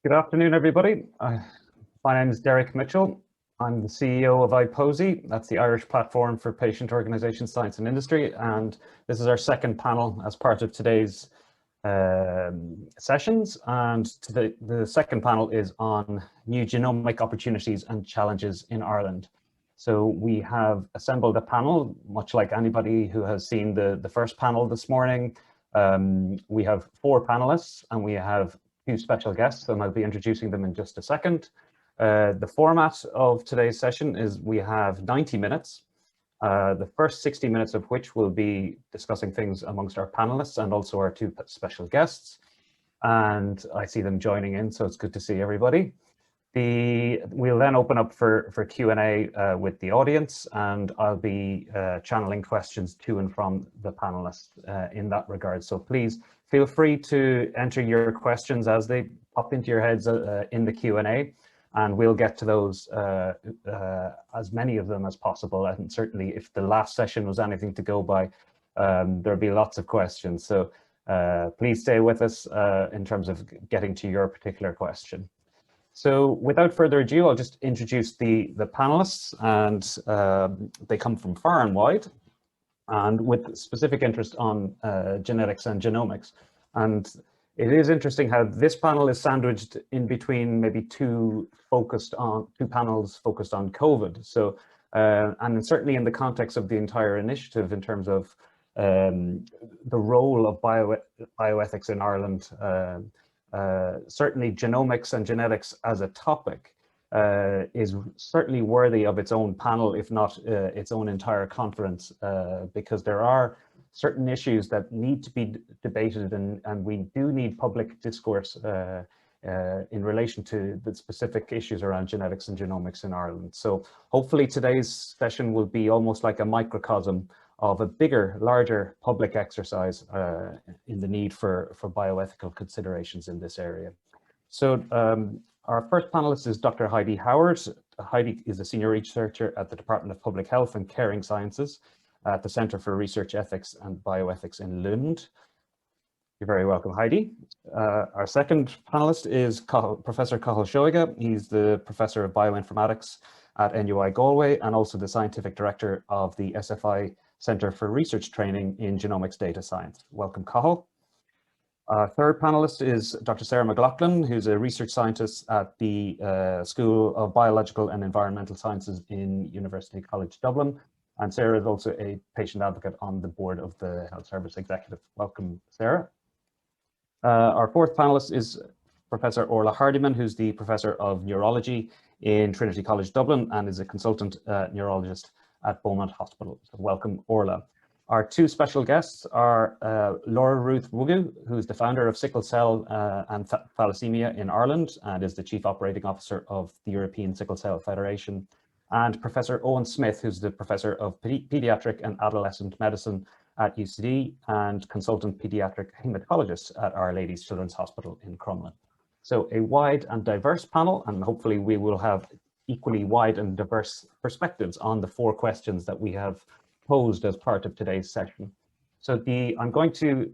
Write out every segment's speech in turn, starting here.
Good afternoon, everybody. My name is Derick Mitchell. I'm the CEO of IPOSI. That's the Irish Platform for Patient Organisation, Science and Industry. And this is our second panel as part of today's sessions. And the second panel is on new genomic opportunities and challenges in Ireland. So we have assembled a panel, much like anybody who has seen the first panel this morning. We have 4 panelists and we have 2 special guests, and I'll be introducing them in just a second. The format of today's session is we have 90 minutes, the first 60 minutes of which will be discussing things amongst our panelists and also our 2 special guests. And I see them joining in, so it's good to see everybody. We'll then open up for Q&A with the audience, and I'll be channeling questions to and from the panelists in that regard. So please feel free to enter your questions as they pop into your heads in the Q&A, and we'll get to those, as many of them as possible. And certainly if the last session was anything to go by, there'll be lots of questions. So please stay with us in terms of getting to your particular question. So without further ado, I'll just introduce the panelists, and they come from far and wide, and with specific interest on genetics and genomics. And it is interesting how this panel is sandwiched in between maybe 2 panels focused on COVID. So, and certainly in the context of the entire initiative in terms of the role of bioethics in Ireland, certainly genomics and genetics as a topic is certainly worthy of its own panel, if not its own entire conference, because there are certain issues that need to be debated, and we do need public discourse in relation to the specific issues around genetics and genomics in Ireland. So hopefully today's session will be almost like a microcosm of a bigger, larger public exercise in the need for bioethical considerations in this area. So our first panelist is Dr. Heidi Howard. Heidi is a senior researcher at the Department of Public Health and Caring Sciences at the Centre for Research Ethics and Bioethics in Lund. You're very welcome, Heidi. Our second panelist is Professor Cathal Seoighe. He's the Professor of Bioinformatics at NUI Galway and also the Scientific Director of the SFI Centre for Research Training in Genomics Data Science. Welcome, Cathal. Our third panelist is Dr. Sarah McLoughlin, who's a research scientist at the School of Biological and Environmental Sciences in University College Dublin. And Sarah is also a patient advocate on the board of the Health Service Executive. Welcome, Sarah. Our fourth panelist is Professor Orla Hardiman, who's the Professor of Neurology in Trinity College Dublin and is a consultant neurologist at Beaumont Hospital. So welcome, Orla. Our 2 special guests are Laura Ruth Wugu, who's the founder of Sickle Cell and Thalassemia in Ireland and is the Chief Operating Officer of the European Sickle Cell Federation, and Professor Owen Smith, who's the Professor of Pediatric and Adolescent Medicine at UCD and consultant pediatric hematologist at Our Lady's Children's Hospital in Crumlin. So a wide and diverse panel, and hopefully we will have equally wide and diverse perspectives on the 4 questions that we have posed as part of today's session. So I'm going to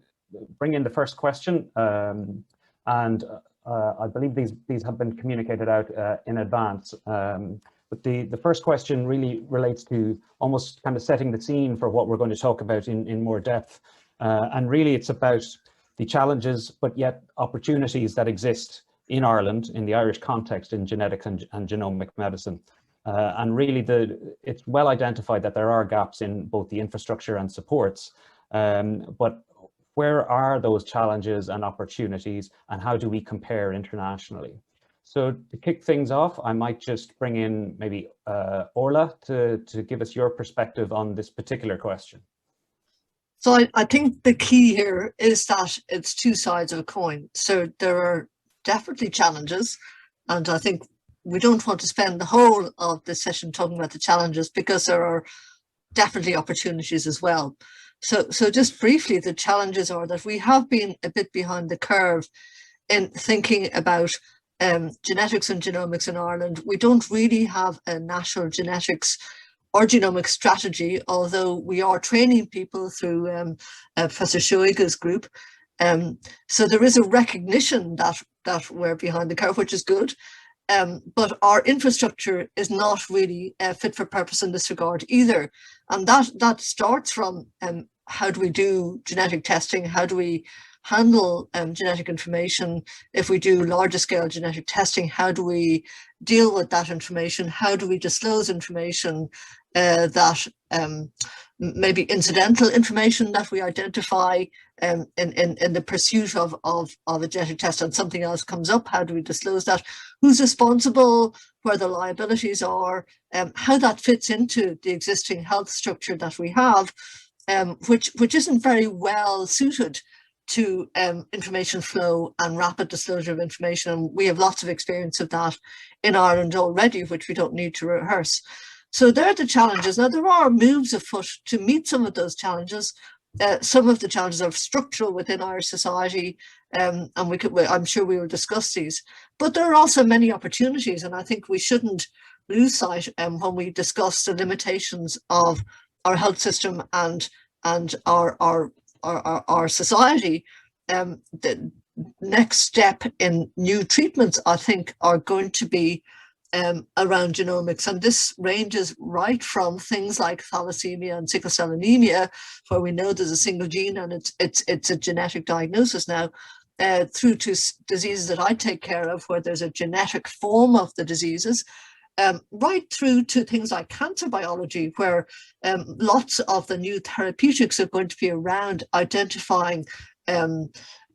bring in the first question, and I believe these have been communicated out in advance. But the first question really relates to almost kind of setting the scene for what we're going to talk about in more depth. And really it's about the challenges, but yet opportunities that exist in Ireland, in the Irish context, in genetics and genomic medicine. And really it's well identified that there are gaps in both the infrastructure and supports, but where are those challenges and opportunities, and how do we compare internationally? So to kick things off, I might just bring in maybe Orla to give us your perspective on this particular question. So I think the key here is that it's 2 sides of a coin. So there are definitely challenges, and I think we don't want to spend the whole of this session talking about the challenges because there are definitely opportunities as well. So just briefly, the challenges are that we have been a bit behind the curve in thinking about genetics and genomics in Ireland. We don't really have a national genetics or genomic strategy, although we are training people through Professor Seoighe's group So there is a recognition that we're behind the curve, which is good. But our infrastructure is not really fit for purpose in this regard either. And that starts from how do we do genetic testing? How do we handle genetic information? If we do larger scale genetic testing, how do we deal with that information? How do we disclose information that maybe incidental information that we identify in the pursuit of a genetic test, and something else comes up? How do we disclose that? Who's responsible, where the liabilities are, how that fits into the existing health structure that we have, which isn't very well suited to information flow and rapid disclosure of information. And we have lots of experience of that in Ireland already, which we don't need to rehearse. So there are the challenges. Now, there are moves afoot to meet some of those challenges. Some of the challenges are structural within Irish society, and I'm sure we will discuss these. But there are also many opportunities, and I think we shouldn't lose sight when we discuss the limitations of our health system and our society. The next step in new treatments, I think, are going to be around genomics, and this ranges right from things like thalassemia and sickle cell anemia, where we know there's a single gene and it's a genetic diagnosis now, through to diseases that I take care of, where there's a genetic form of the diseases, right through to things like cancer biology, where lots of the new therapeutics are going to be around identifying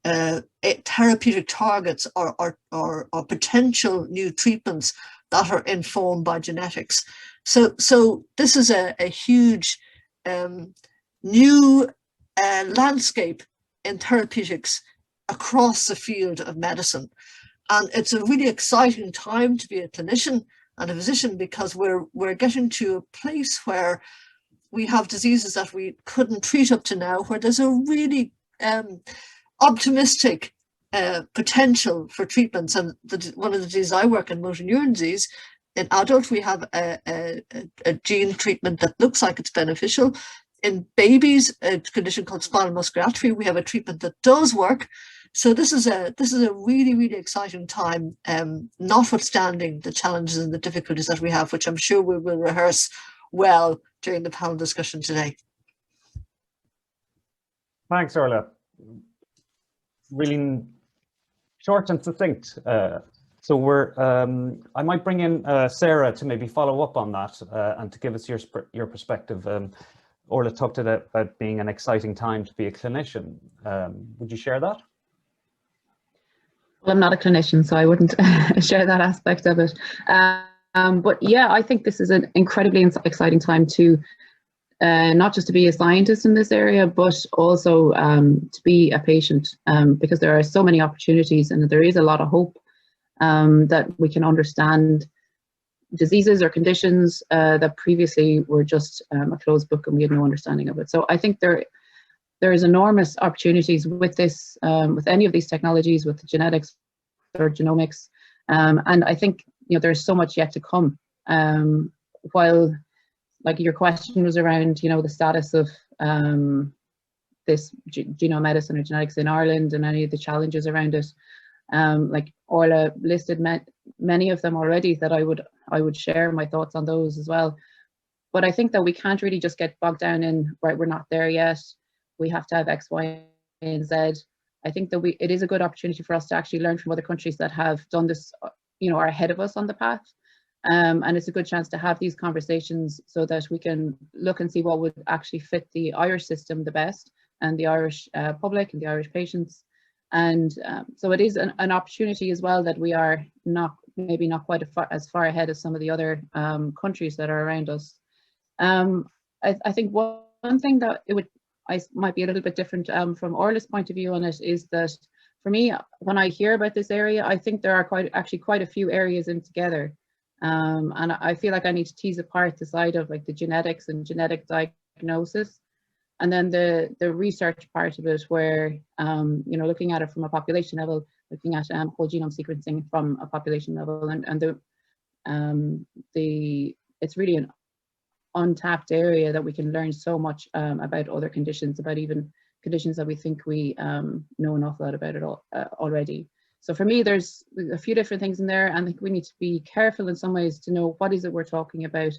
therapeutic targets or potential new treatments that are informed by genetics. So this is a huge new landscape in therapeutics across the field of medicine. And it's a really exciting time to be a clinician and a physician, because we're getting to a place where we have diseases that we couldn't treat up to now, where there's a really optimistic potential for treatments. And one of the diseases I work in, motor neuron disease, in adults we have a gene treatment that looks like it's beneficial. In babies, a condition called spinal muscular atrophy, we have a treatment that does work. So this is a really, really exciting time, notwithstanding the challenges and the difficulties that we have, which I'm sure we will rehearse well during the panel discussion today. Thanks, Orla. Really short and succinct. So I might bring in Sarah to maybe follow up on that and to give us your perspective. Orla talked about being an exciting time to be a clinician. Would you share that? Well, I'm not a clinician, so I wouldn't share that aspect of it. But yeah, I think this is an incredibly exciting time to not just to be a scientist in this area, but also to be a patient, because there are so many opportunities and there is a lot of hope that we can understand diseases or conditions that previously were just a closed book and we had no understanding of it. So I think there is enormous opportunities with this, with any of these technologies, with genetics or genomics, and I think there's so much yet to come. While, like, your question was around the status of this genome medicine or genetics in Ireland and any of the challenges around it, like Orla listed many of them already, that I would share my thoughts on those as well. But I think that we can't really just get bogged down in, right, we're not there yet, we have to have X, Y, and Z. I think that it is a good opportunity for us to actually learn from other countries that have done this, are ahead of us on the path. And it's a good chance to have these conversations so that we can look and see what would actually fit the Irish system the best, and the Irish public and the Irish patients. And so it is an opportunity as well that we are maybe not quite as far ahead as some of the other countries that are around us. I think one thing that might be a little bit different from Orla's point of view on it is that, for me, when I hear about this area, I think there are quite a few areas in together. And I feel like I need to tease apart the side of, like, the genetics and genetic diagnosis, and then the research part of it, where looking at it from a population level, looking at whole genome sequencing from a population level, and it's really untapped area that we can learn so much about other conditions, about even conditions that we think we know an awful lot about it already. So for me, there's a few different things in there, and I think we need to be careful in some ways to know what is it we're talking about.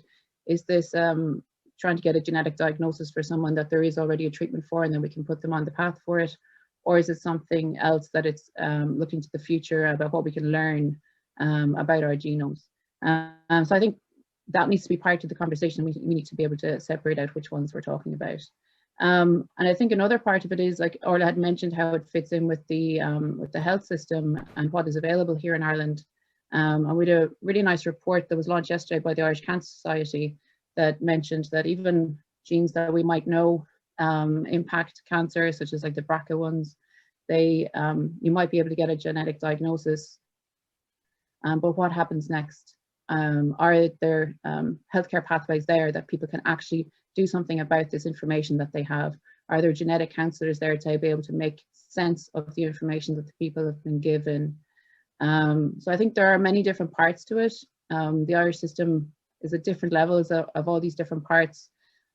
Is this trying to get a genetic diagnosis for someone that there is already a treatment for, and then we can put them on the path for it? Or is it something else that it's looking to the future about what we can learn about our genomes? So I think that needs to be part of the conversation. We need to be able to separate out which ones we're talking about. And I think another part of it is, like Orla had mentioned, how it fits in with the health system and what is available here in Ireland. And we had a really nice report that was launched yesterday by the Irish Cancer Society that mentioned that even genes that we might know impact cancer, such as like the BRCA ones, you might be able to get a genetic diagnosis. But what happens next? Are there healthcare pathways there that people can actually do something about this information that they have? Are there genetic counselors there to be able to make sense of the information that the people have been given? So I think there are many different parts to it. The Irish system is at different levels of all these different parts.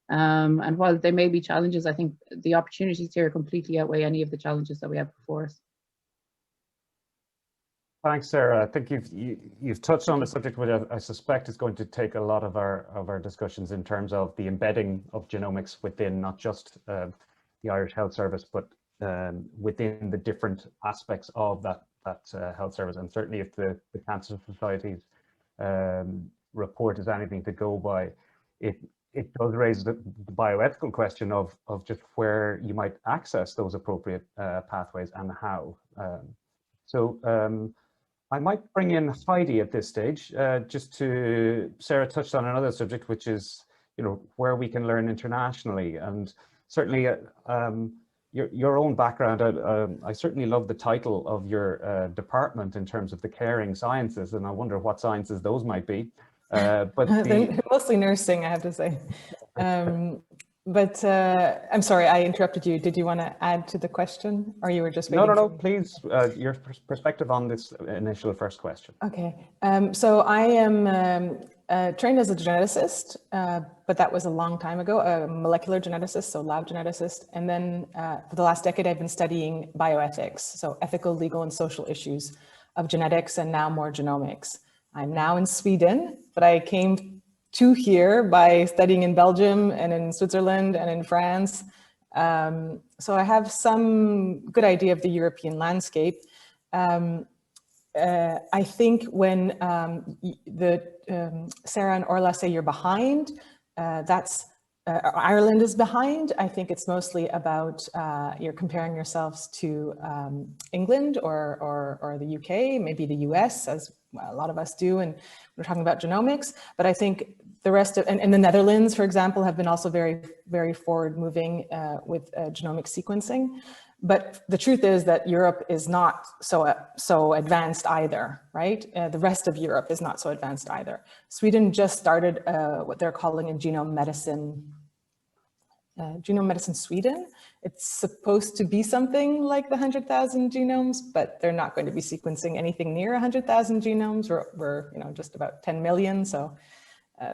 And while there may be challenges, I think the opportunities here completely outweigh any of the challenges that we have before us. Thanks, Sarah. I think you've touched on the subject, which I suspect is going to take a lot of our discussions in terms of the embedding of genomics within not just the Irish Health Service, but within the different aspects of that health service. And certainly, if the Cancer Society's report is anything to go by, it does raise the bioethical question of just where you might access those appropriate pathways and how. I might bring in Heidi at this stage, Sarah touched on another subject, which is, where we can learn internationally. And certainly your own background, I certainly love the title of your department in terms of the caring sciences, and I wonder what sciences those might be. But they're mostly nursing, I have to say. But I'm sorry, I interrupted you. Did you want to add to the question, or you were just waiting? No, please, your perspective on this initial first question. Okay, so I am trained as a geneticist, but that was a long time ago, a molecular geneticist, so lab geneticist. And then for the last decade, I've been studying bioethics, so ethical, legal, and social issues of genetics, and now more genomics. I'm now in Sweden, but I came to here by studying in Belgium and in Switzerland and in France. So I have some good idea of the European landscape. I think when Sarah and Orla say you're behind, Ireland is behind. I think it's mostly about you're comparing yourselves to England or the UK, maybe the US, as a lot of us do, and we're talking about genomics. But I think the rest of, and the Netherlands, for example, have been also very, very forward moving with genomic sequencing. But the truth is that Europe is not so advanced either, right? The rest of Europe is not so advanced either. Sweden just started what they're calling a genome medicine Sweden. It's supposed to be something like the 100,000 genomes, but they're not going to be sequencing anything near 100,000 genomes. We're just about 10 million, so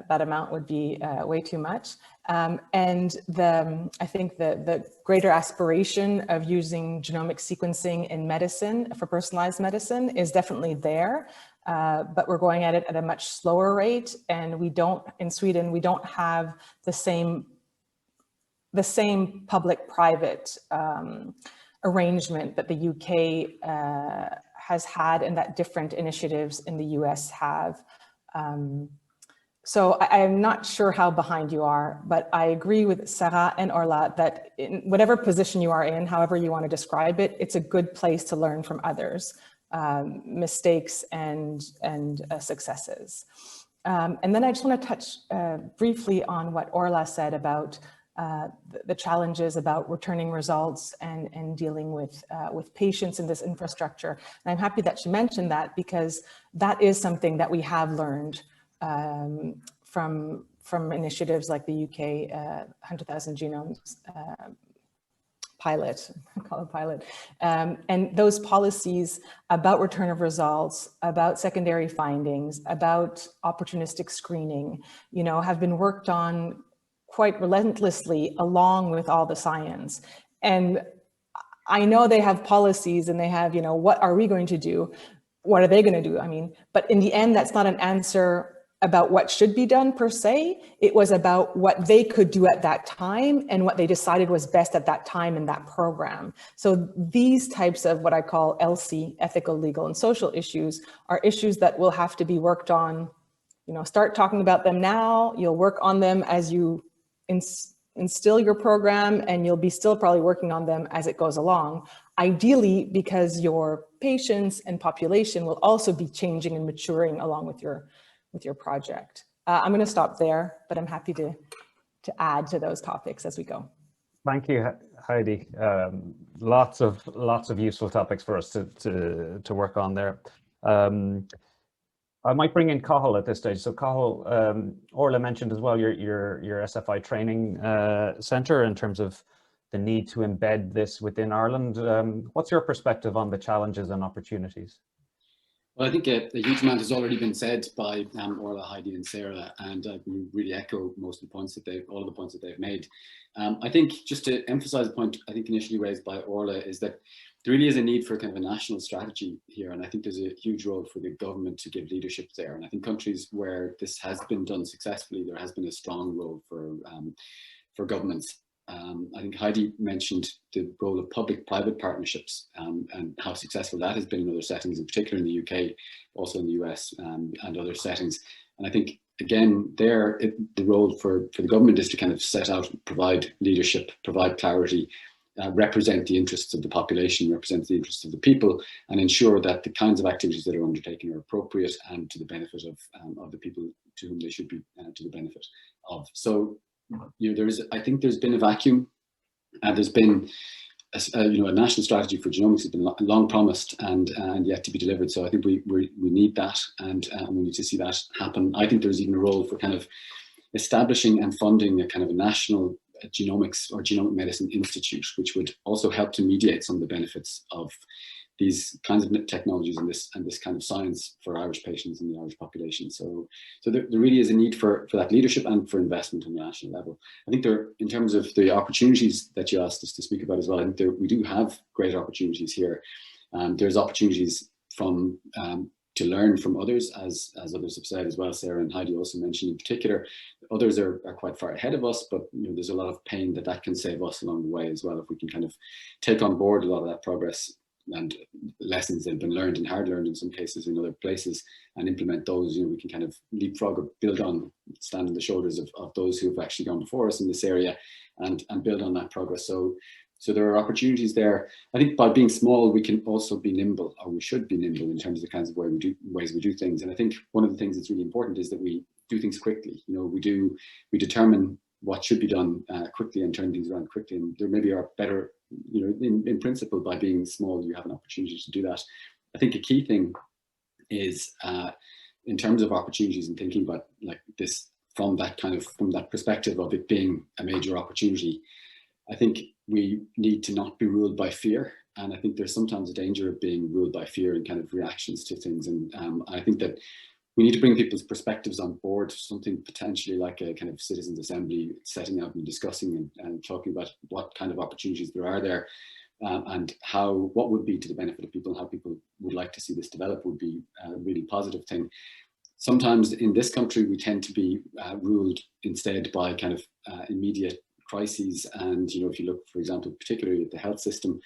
that amount would be way too much. And I think the greater aspiration of using genomic sequencing in medicine for personalized medicine is definitely there, but we're going at it at a much slower rate. And in Sweden, we don't have the same public-private arrangement that the UK has had, and that different initiatives in the US have. So I'm not sure how behind you are, but I agree with Sarah and Orla that in whatever position you are in, however you want to describe it, it's a good place to learn from others, mistakes and successes. And then I just want to touch briefly on what Orla said about the challenges about returning results and dealing with patients in this infrastructure. And I'm happy that she mentioned that, because that is something that we have learned from initiatives like the UK 100,000 genomes pilot, I call it pilot. And those policies about return of results, about secondary findings, about opportunistic screening, you know, have been worked on quite relentlessly along with all the science. And I know they have policies and they have, you know, what are we going to do? What are they going to do? I mean, but in the end, that's not an answer about what should be done per se. It was about what they could do at that time and what they decided was best at that time in that program. So these types of what I call LC, ethical, legal, and social issues, are issues that will have to be worked on. You know, start talking about them now. You'll work on them as you instill your program, and you'll be still probably working on them as it goes along. Ideally, because your patients and population will also be changing and maturing along with your project. I'm going to stop there, but I'm happy to add to those topics as we go. Thank you, Heidi. Lots of useful topics for us to work on there. I might bring in Cathal at this stage. So Cathal, Orla mentioned as well your SFI training centre in terms of the need to embed this within Ireland. What's your perspective on the challenges and opportunities? Well, I think a huge amount has already been said by Orla, Heidi, and Sarah, and I really echo most of the points that all of the points that they've made. I think just to emphasise a point I think initially raised by Orla is that there really is a need for kind of a national strategy here, and I think there's a huge role for the government to give leadership there. And I think countries where this has been done successfully, there has been a strong role for governments. I think Heidi mentioned the role of public-private partnerships and how successful that has been in other settings, in particular in the UK, also in the US and other settings. And I think, again, there, the role for the government is to kind of set out, provide leadership, provide clarity, represent the interests of the population, represent the interests of the people, and ensure that the kinds of activities that are undertaken are appropriate and to the benefit of the people to whom they should be to the benefit of. So, you know, I think there's been a vacuum. There's been a national strategy for genomics has been long promised and yet to be delivered. So I think we need that, and we need to see that happen. I think there's even a role for kind of establishing and funding a kind of a national genomics or genomic medicine institute, which would also help to mediate some of the benefits of these kinds of technologies and this kind of science for Irish patients and the Irish population. So there really is a need for that leadership and for investment on the national level. I think in terms of the opportunities that you asked us to speak about as well, I think we do have great opportunities here. There's opportunities to learn from others, as others have said as well. Sarah and Heidi also mentioned in particular. Others are quite far ahead of us, but you know, there's a lot of pain that can save us along the way as well, if we can kind of take on board a lot of that progress and lessons that have been learned and hard learned in some cases in other places, and implement those. You know, we can kind of leapfrog or build on, stand on the shoulders of those who have actually gone before us in this area, and build on that progress. So there are opportunities there. I think by being small, we can also be nimble, or we should be nimble in terms of the kinds of ways we do things. And I think one of the things that's really important is that we do things quickly. You know, we determine what should be done quickly and turn things around quickly. And there maybe are better, you know, in principle, by being small, you have an opportunity to do that. I think a key thing is in terms of opportunities and thinking about like this from that perspective of it being a major opportunity. I think we need to not be ruled by fear. And I think there's sometimes a danger of being ruled by fear and kind of reactions to things. And I think that we need to bring people's perspectives on board, something potentially like a kind of citizens assembly, setting out and discussing and talking about what kind of opportunities there are there, and what would be to the benefit of people and how people would like to see this develop would be a really positive thing. Sometimes in this country, we tend to be ruled instead by kind of immediate crises. And, you know, if you look, for example, particularly at the health system,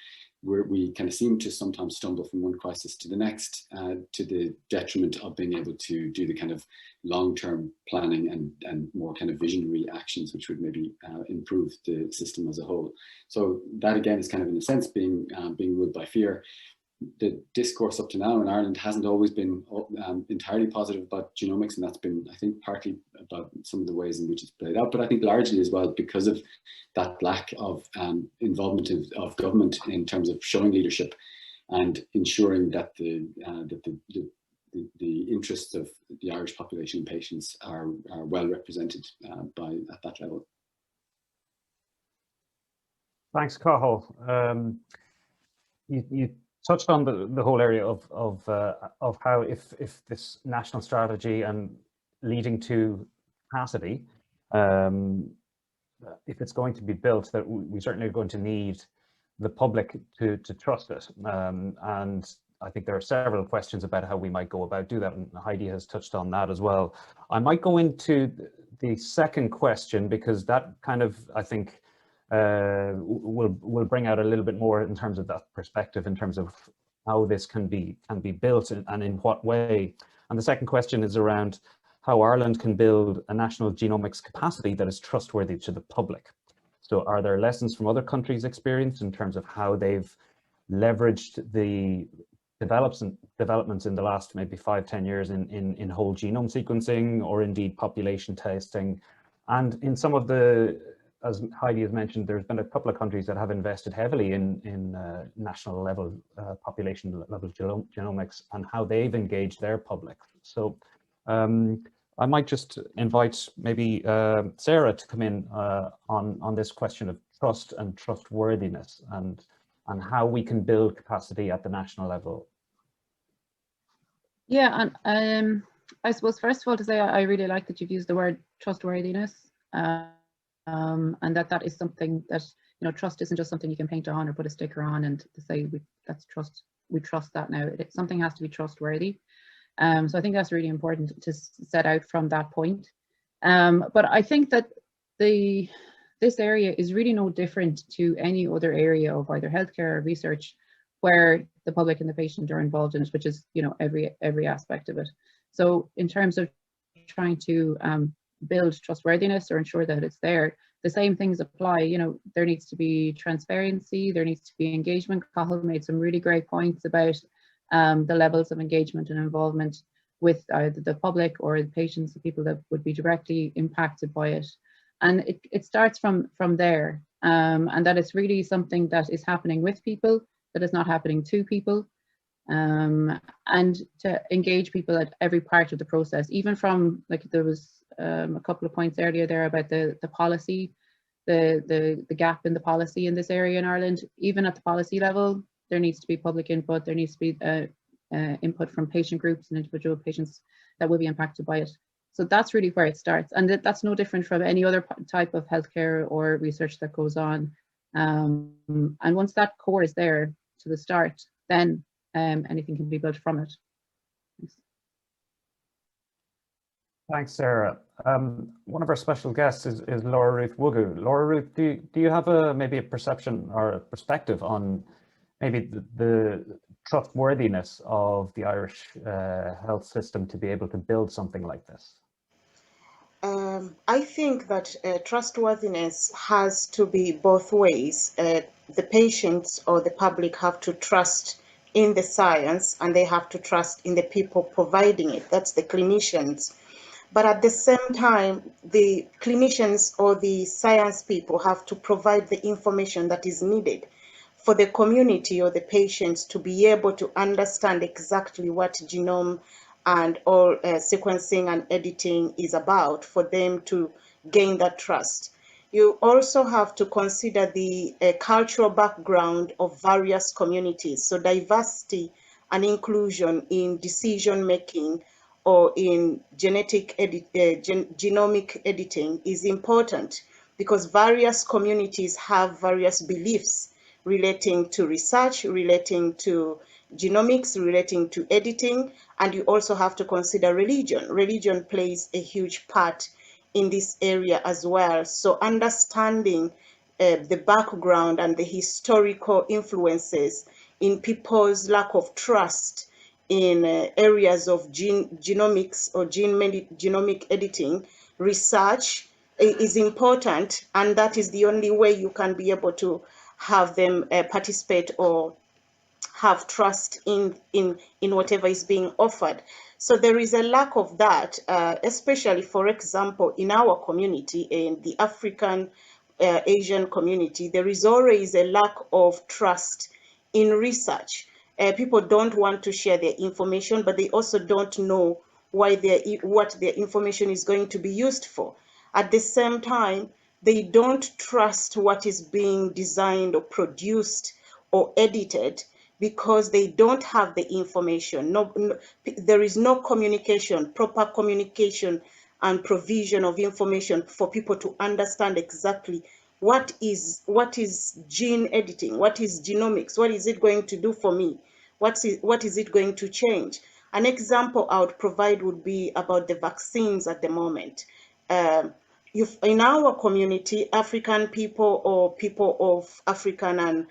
where we kind of seem to sometimes stumble from one crisis to the next, to the detriment of being able to do the kind of long-term planning and more kind of visionary actions, which would maybe improve the system as a whole. So that again is kind of in a sense being ruled by fear. The discourse up to now in Ireland hasn't always been entirely positive about genomics, and that's been, I think, partly about some of the ways in which it's played out, but I think largely as well because of that lack of involvement of government in terms of showing leadership and ensuring that the interests of the Irish population and patients are well represented at that level. Thanks, Cathal. You touched on the whole area of how if this national strategy and leading to capacity, if it's going to be built, that we certainly are going to need the public to trust it. And I think there are several questions about how we might go about do that, and Heidi has touched on that as well. I might go into the second question, because that kind of, I think, will bring out a little bit more in terms of that perspective, in terms of how this can be built and in what way. And the second question is around how Ireland can build a national genomics capacity that is trustworthy to the public. So are there lessons from other countries' experience in terms of how they've leveraged the developments in the last maybe 5-10 years in whole genome sequencing, or indeed population testing? And in some of the, as Heidi has mentioned, there's been a couple of countries that have invested heavily in national level, population level genomics, and how they've engaged their public. So I might just invite maybe Sarah to come in on this question of trust and trustworthiness, and how we can build capacity at the national level. Yeah, and I suppose first of all to say I really like that you've used the word trustworthiness, and that is something that, you know, trust isn't just something you can paint on or put a sticker on and to say that's trust. We trust that now. Something has to be trustworthy. So I think that's really important to set out from that point. But I think that this area is really no different to any other area of either healthcare or research where the public and the patient are involved in it, which is, you know, every aspect of it. So in terms of trying to build trustworthiness or ensure that it's there, the same things apply. You know, there needs to be transparency, there needs to be engagement. Cathal made some really great points about the levels of engagement and involvement with either the public or the patients, the people that would be directly impacted by it. And it starts from there, and that it's really something that is happening with people, that is not happening to people, and to engage people at every part of the process, even from, like, there was a couple of points earlier there about the policy, the gap in the policy in this area in Ireland. Even at the policy level, there needs to be public input, there needs to be input from patient groups and individual patients that will be impacted by it. So that's really where it starts, and that's no different from any other type of healthcare or research that goes on. And once that core is there to the start, then anything can be built from it. Thanks, Sarah. One of our special guests is Laura Ruth Wugu. Laura Ruth, do you have maybe a perception or a perspective on maybe the trustworthiness of the Irish health system to be able to build something like this? I think that trustworthiness has to be both ways. The patients or the public have to trust in the science, and they have to trust in the people providing it. That's the clinicians. But at the same time, the clinicians or the science people have to provide the information that is needed for the community or the patients to be able to understand exactly what genome and all sequencing and editing is about, for them to gain that trust. You also have to consider the cultural background of various communities. So diversity and inclusion in decision making or in genomic editing is important, because various communities have various beliefs relating to research, relating to genomics, relating to editing, and you also have to consider religion. Religion plays a huge part in this area as well. So understanding the background and the historical influences in people's lack of trust in areas of genomics or genomic editing research is important, and that is the only way you can be able to have them participate or have trust in whatever is being offered. So there is a lack of that, especially, for example, in our community, in the African Asian community, there is always a lack of trust in research. People don't want to share their information, but they also don't know what their information is going to be used for. At the same time, they don't trust what is being designed or produced or edited because they don't have the information. There is no communication, proper communication and provision of information for people to understand exactly what is gene editing, what is genomics, what is it going to do for me, what is it going to change. An example I would provide would be about the vaccines at the moment. In our community, African people or people of African and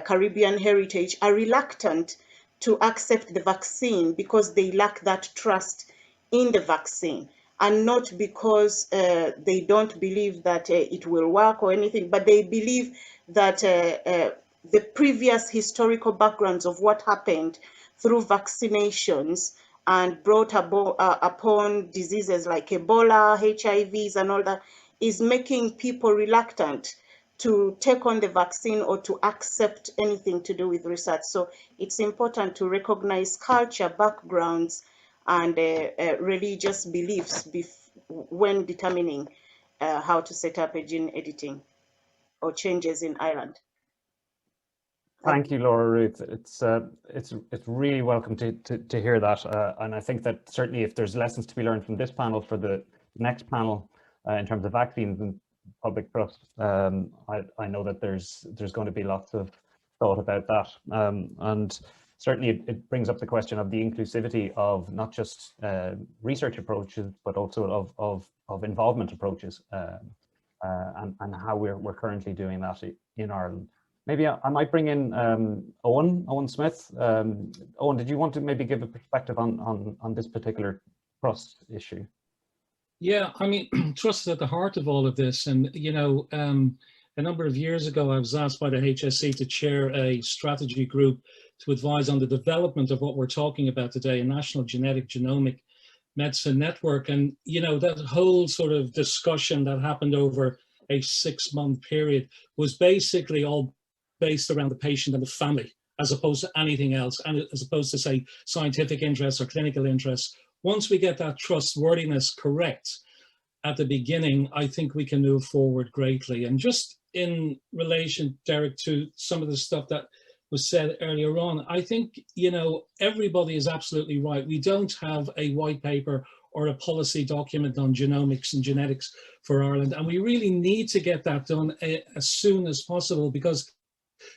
Caribbean heritage are reluctant to accept the vaccine because they lack that trust in the vaccine, and not because they don't believe that it will work or anything, but they believe that the previous historical backgrounds of what happened through vaccinations and brought upon diseases like Ebola, HIVs and all that is making people reluctant to take on the vaccine or to accept anything to do with research. So it's important to recognize culture, backgrounds, and religious beliefs when determining how to set up a gene editing or changes in Ireland. Thank you, Laura Ruth. It's really welcome to hear that, and I think that certainly if there's lessons to be learned from this panel for the next panel in terms of vaccines and public trust, I know that there's going to be lots of thought about that, and certainly it brings up the question of the inclusivity of not just research approaches but also of involvement approaches, and how we're currently doing that in Ireland. Maybe I might bring in Owen Smith. Owen, did you want to maybe give a perspective on this particular trust issue? Yeah, I mean, trust is at the heart of all of this. And, you know, a number of years ago, I was asked by the HSC to chair a strategy group to advise on the development of what we're talking about today, a national genomic medicine network. And, you know, that whole sort of discussion that happened over a 6-month period was basically all based around the patient and the family, as opposed to anything else, and as opposed to, say, scientific interests or clinical interests. Once we get that trustworthiness correct at the beginning, I think we can move forward greatly. And just in relation, Derick, to some of the stuff that was said earlier on, I think, you know, everybody is absolutely right. We don't have a white paper or a policy document on genomics and genetics for Ireland. And we really need to get that done as soon as possible, because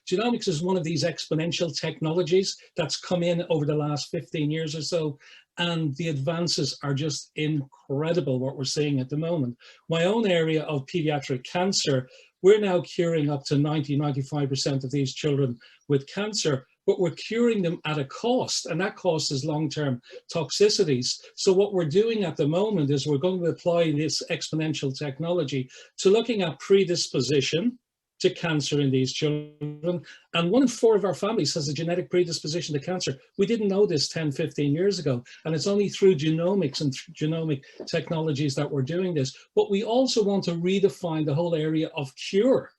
genomics is one of these exponential technologies that's come in over the last 15 years or so, and the advances are just incredible what we're seeing at the moment. My own area of pediatric cancer, we're now curing up to 90–95% of these children with cancer, but we're curing them at a cost, and that cost is long-term toxicities. So what we're doing at the moment is we're going to apply this exponential technology to looking at predisposition to cancer in these children. And 1 in 4 of our families has a genetic predisposition to cancer. We didn't know this 10–15 years ago. And it's only through genomics and genomic technologies that we're doing this. But we also want to redefine the whole area of cure.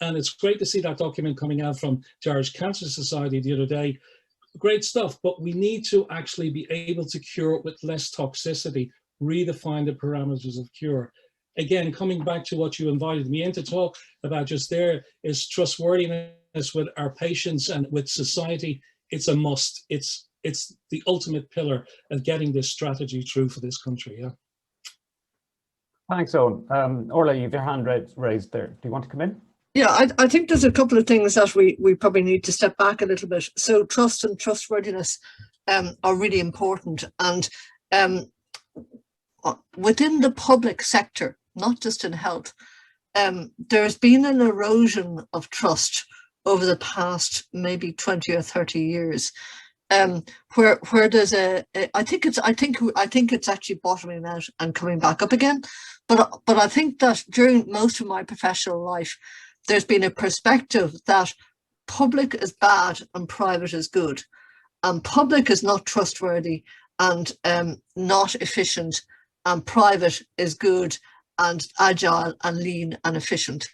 And it's great to see that document coming out from the Irish Cancer Society the other day. Great stuff, but we need to actually be able to cure it with less toxicity, redefine the parameters of cure. Again, coming back to what you invited me in to talk about just there is trustworthiness with our patients and with society. It's a must. It's the ultimate pillar of getting this strategy through for this country. Yeah. Thanks, Owen. Orla, you have your hand raised there. Do you want to come in? Yeah, I think there's a couple of things that we probably need to step back a little bit. So trust and trustworthiness are really important. And within the public sector, not just in health, there's been an erosion of trust over the past maybe 20 or 30 years, where there's I think it's actually bottoming out and coming back up again. But I think that during most of my professional life, there's been a perspective that public is bad and private is good, and public is not trustworthy and not efficient, and private is good and agile and lean and efficient.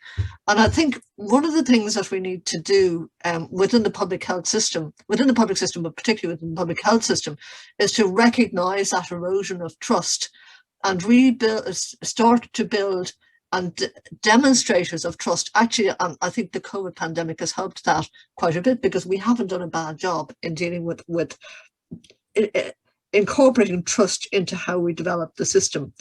And I think one of the things that we need to do within the public health system, but particularly within the public health system, is to recognize that erosion of trust and start to build and demonstrators of trust. Actually, I think the COVID pandemic has helped that quite a bit, because we haven't done a bad job in dealing with incorporating trust into how we develop the system.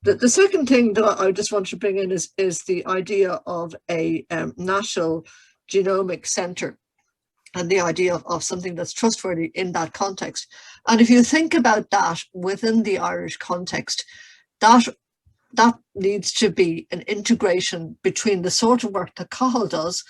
The second thing that I just want to bring in is the idea of a national genomic centre, and the idea of something that's trustworthy in that context. And if you think about that within the Irish context, that needs to be an integration between the sort of work that Cathal does,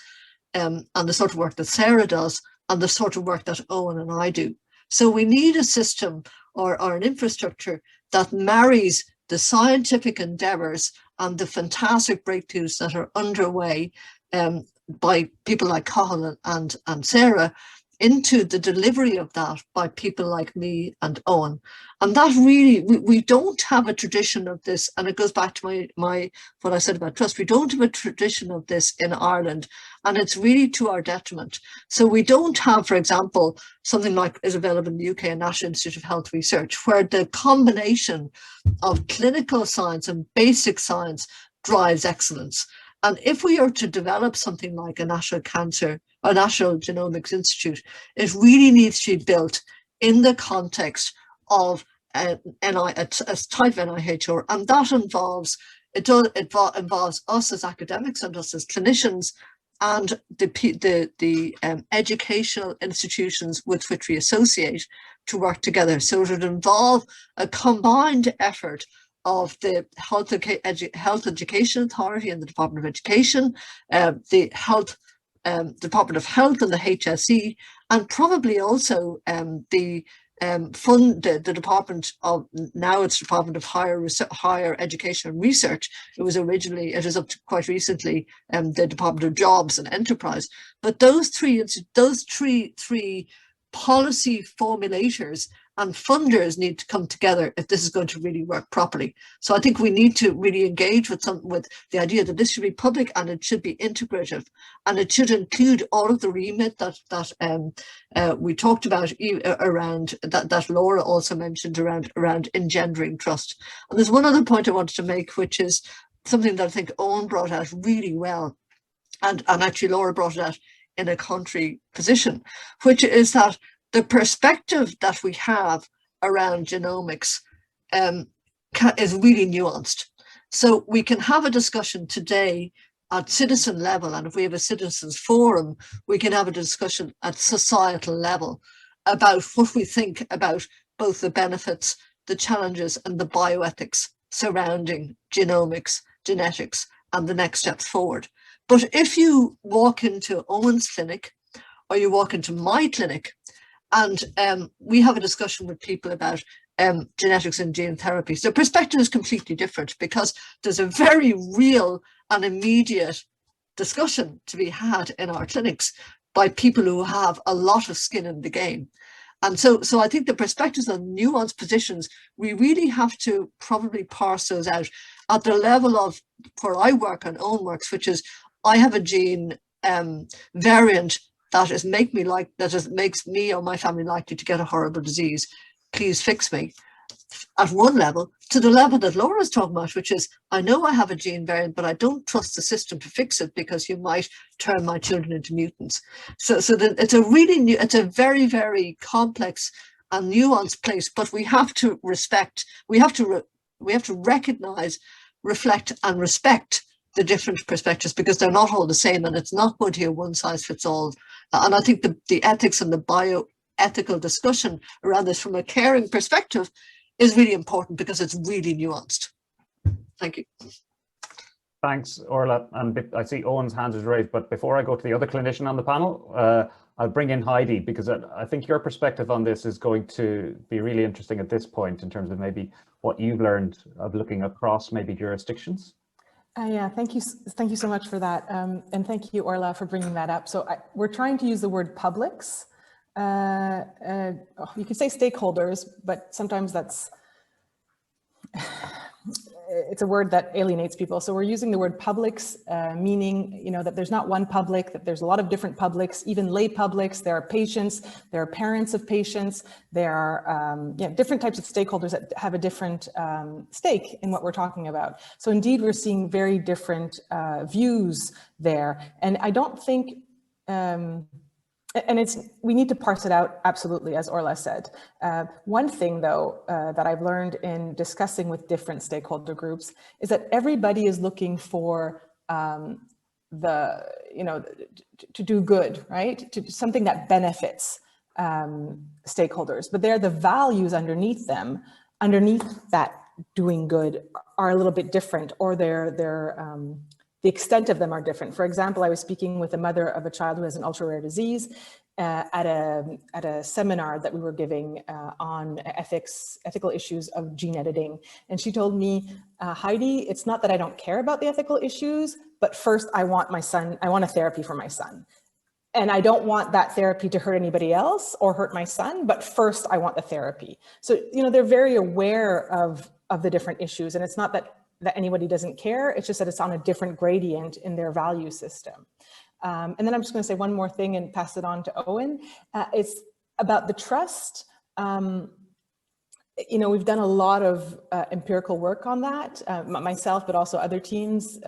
and the sort of work that Sarah does, and the sort of work that Owen and I do. So we need a system or an infrastructure that marries the scientific endeavours and the fantastic breakthroughs that are underway by people like Cathal and Sarah, into the delivery of that by people like me and Owen. And that really, we don't have a tradition of this, and it goes back to what I said about trust. We don't have a tradition of this in Ireland, and it's really to our detriment. So we don't have, for example, something like is available in the UK, a National Institute of Health Research, where the combination of clinical science and basic science drives excellence. And if we are to develop something like a National Genomics Institute, it really needs to be built in the context of a type of NIHR, and that involves us as academics and us as clinicians, and the educational institutions with which we associate to work together. So it would involve a combined effort of the Health Education Authority and the Department of Education, the Department of Health and the HSE, and probably also the Department of, now it's Department of Higher Education and Research. It was up to quite recently the Department of Jobs and Enterprise. But those three policy formulators and funders need to come together if this is going to really work properly. So I think we need to really engage with the idea that this should be public, and it should be integrative, and it should include all of the remit that we talked about around, that Laura also mentioned around engendering trust. And there's one other point I wanted to make, which is something that I think Owen brought out really well, and actually Laura brought it out in a contrary position, which is that the perspective that we have around genomics is really nuanced. So we can have a discussion today at citizen level, and if we have a citizens forum, we can have a discussion at societal level about what we think about both the benefits, the challenges, and the bioethics surrounding genomics, genetics, and the next steps forward. But if you walk into Owen's clinic, or you walk into my clinic, and we have a discussion with people about genetics and gene therapies, the perspective is completely different, because there's a very real and immediate discussion to be had in our clinics by people who have a lot of skin in the game. And so I think the perspectives and nuanced positions, we really have to probably parse those out at the level of where I work and Owen works, which is I have a gene variant that makes me or my family likely to get a horrible disease. Please fix me. At one level, to the level that Laura's talking about, which is, I know I have a gene variant, but I don't trust the system to fix it, because you might turn my children into mutants. So it's a very, very complex and nuanced place, but we have to recognize, reflect, and respect the different perspectives, because they're not all the same, and it's not going to be a one size fits all. And I think the ethics and the bioethical discussion around this from a caring perspective is really important, because it's really nuanced. Thank you. Thanks, Orla. And I see Owen's hand is raised, but before I go to the other clinician on the panel, I'll bring in Heidi, because I think your perspective on this is going to be really interesting at this point, in terms of maybe what you've learned of looking across maybe jurisdictions. Yeah, thank you so much for that. And thank you, Orla, for bringing that up. So we're trying to use the word publics. You could say stakeholders, but sometimes that's it's a word that alienates people. So we're using the word publics, meaning, you know, that there's not one public, that there's a lot of different publics, even lay publics. There are patients, there are parents of patients, there are different types of stakeholders that have a different stake in what we're talking about. So indeed, we're seeing very different views there. And I don't think, and we need to parse it out, absolutely, as Orla said. One thing, though, that I've learned in discussing with different stakeholder groups is that everybody is looking for to do good, right? To something that benefits stakeholders, but they're the values underneath them, underneath that doing good, are a little bit different, or the extent of them are different. For example, I was speaking with a mother of a child who has an ultra-rare disease at a seminar that we were giving on ethical issues of gene editing. And she told me, Heidi, it's not that I don't care about the ethical issues, but first I want a therapy for my son. And I don't want that therapy to hurt anybody else or hurt my son, but first I want the therapy. So, you know, they're very aware of the different issues. And it's not that anybody doesn't care, it's just that it's on a different gradient in their value system. And then I'm just going to say one more thing and pass it on to Owen. It's about the trust. You know, we've done a lot of empirical work on that, myself, but also other teams.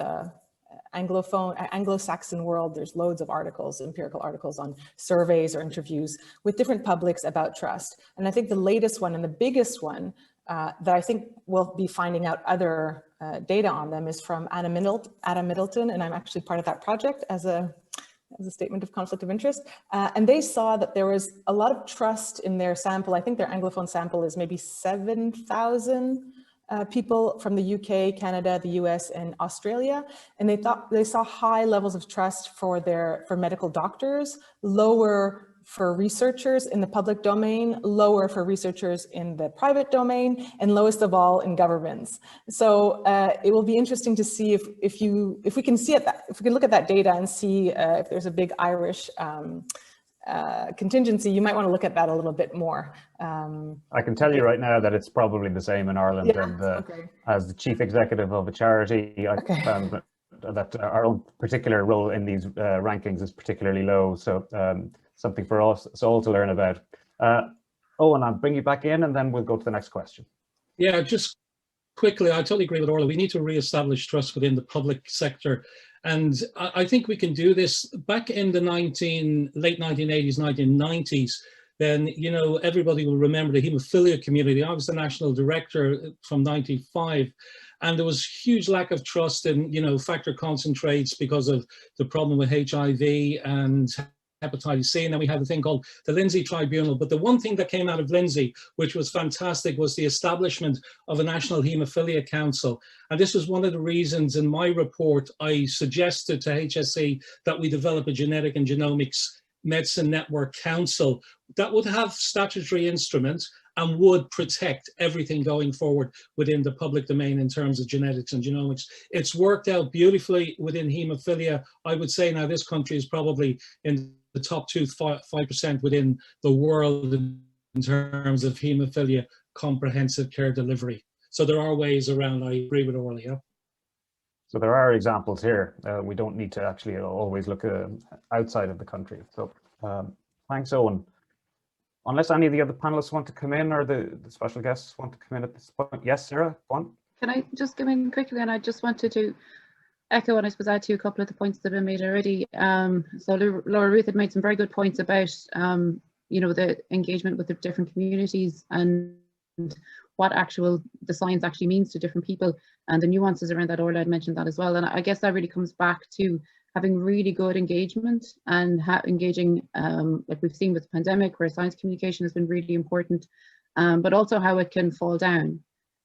Anglo-Saxon world, there's loads of articles, empirical articles on surveys or interviews with different publics about trust. And I think the latest one and the biggest one that I think we'll be finding out other data on them is from Adam Middleton, and I'm actually part of that project as a statement of conflict of interest. And they saw that there was a lot of trust in their sample. I think their Anglophone sample is maybe 7,000 people from the UK, Canada, the US, and Australia. And they saw high levels of trust for medical doctors, lower for researchers in the public domain, lower for researchers in the private domain, and lowest of all in governments. So it will be interesting to see if we can look at that data and see if there's a big Irish contingency. You might want to look at that a little bit more. I can tell you right now that it's probably the same in Ireland, yeah, and okay. As the chief executive of a charity, I found that our own particular role in these rankings is particularly low. So something for us all to learn about. Owen, I'll bring you back in and then we'll go to the next question. Yeah, just quickly, I totally agree with Orla. We need to reestablish trust within the public sector. And I think we can do this. Back in the late 1980s, 1990s, then, you know, everybody will remember the haemophilia community. I was the national director from 95. And there was huge lack of trust in, you know, factor concentrates because of the problem with HIV and hepatitis C, and then we have a thing called the Lindsay Tribunal. But the one thing that came out of Lindsay, which was fantastic, was the establishment of a National Haemophilia Council. And this was one of the reasons in my report I suggested to HSE that we develop a genetic and genomics medicine network council that would have statutory instruments and would protect everything going forward within the public domain in terms of genetics and genomics. It's worked out beautifully within haemophilia. I would say now this country is probably in the top 5% within the world in terms of haemophilia comprehensive care delivery. So there are ways around. I agree with Orla. Yeah? So there are examples here. We don't need to actually always look outside of the country. So thanks, Owen. Unless any of the other panelists want to come in, or the special guests want to come in at this point. Yes, Sarah, go on. Can I just come in quickly? And I just wanted to echo and I suppose add to a couple of the points that have been made already. So Laura Ruth had made some very good points about, you know, the engagement with the different communities and what the science actually means to different people, and the nuances around that. Orla had mentioned that as well. And I guess that really comes back to having really good engagement and engaging, like we've seen with the pandemic, where science communication has been really important, but also how it can fall down.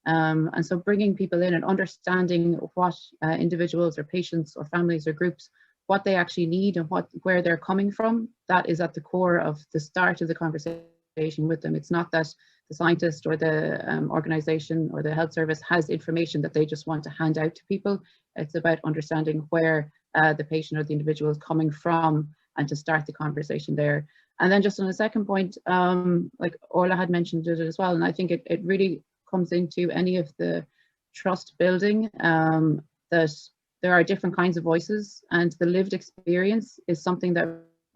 And so bringing people in and understanding what individuals or patients or families or groups, what they actually need and where they're coming from, that is at the core of the start of the conversation with them. It's not that the scientist or the organization or the health service has information that they just want to hand out to people. It's about understanding where the patient or the individual is coming from and to start the conversation there. And then just on the second point, like Orla had mentioned it as well, and I think it really comes into any of the trust building, that there are different kinds of voices, and the lived experience is something that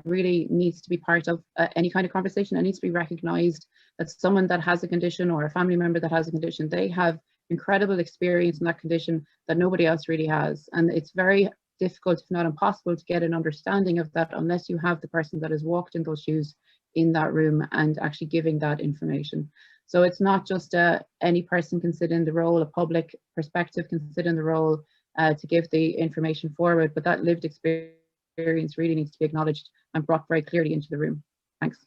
really needs to be part of any kind of conversation. It needs to be recognized that someone that has a condition, or a family member that has a condition, they have incredible experience in that condition that nobody else really has. And it's very difficult, if not impossible, to get an understanding of that unless you have the person that has walked in those shoes in that room and actually giving that information. So it's not just any person can sit in the role, a public perspective can sit in the role to give the information forward, but that lived experience really needs to be acknowledged and brought very clearly into the room. Thanks.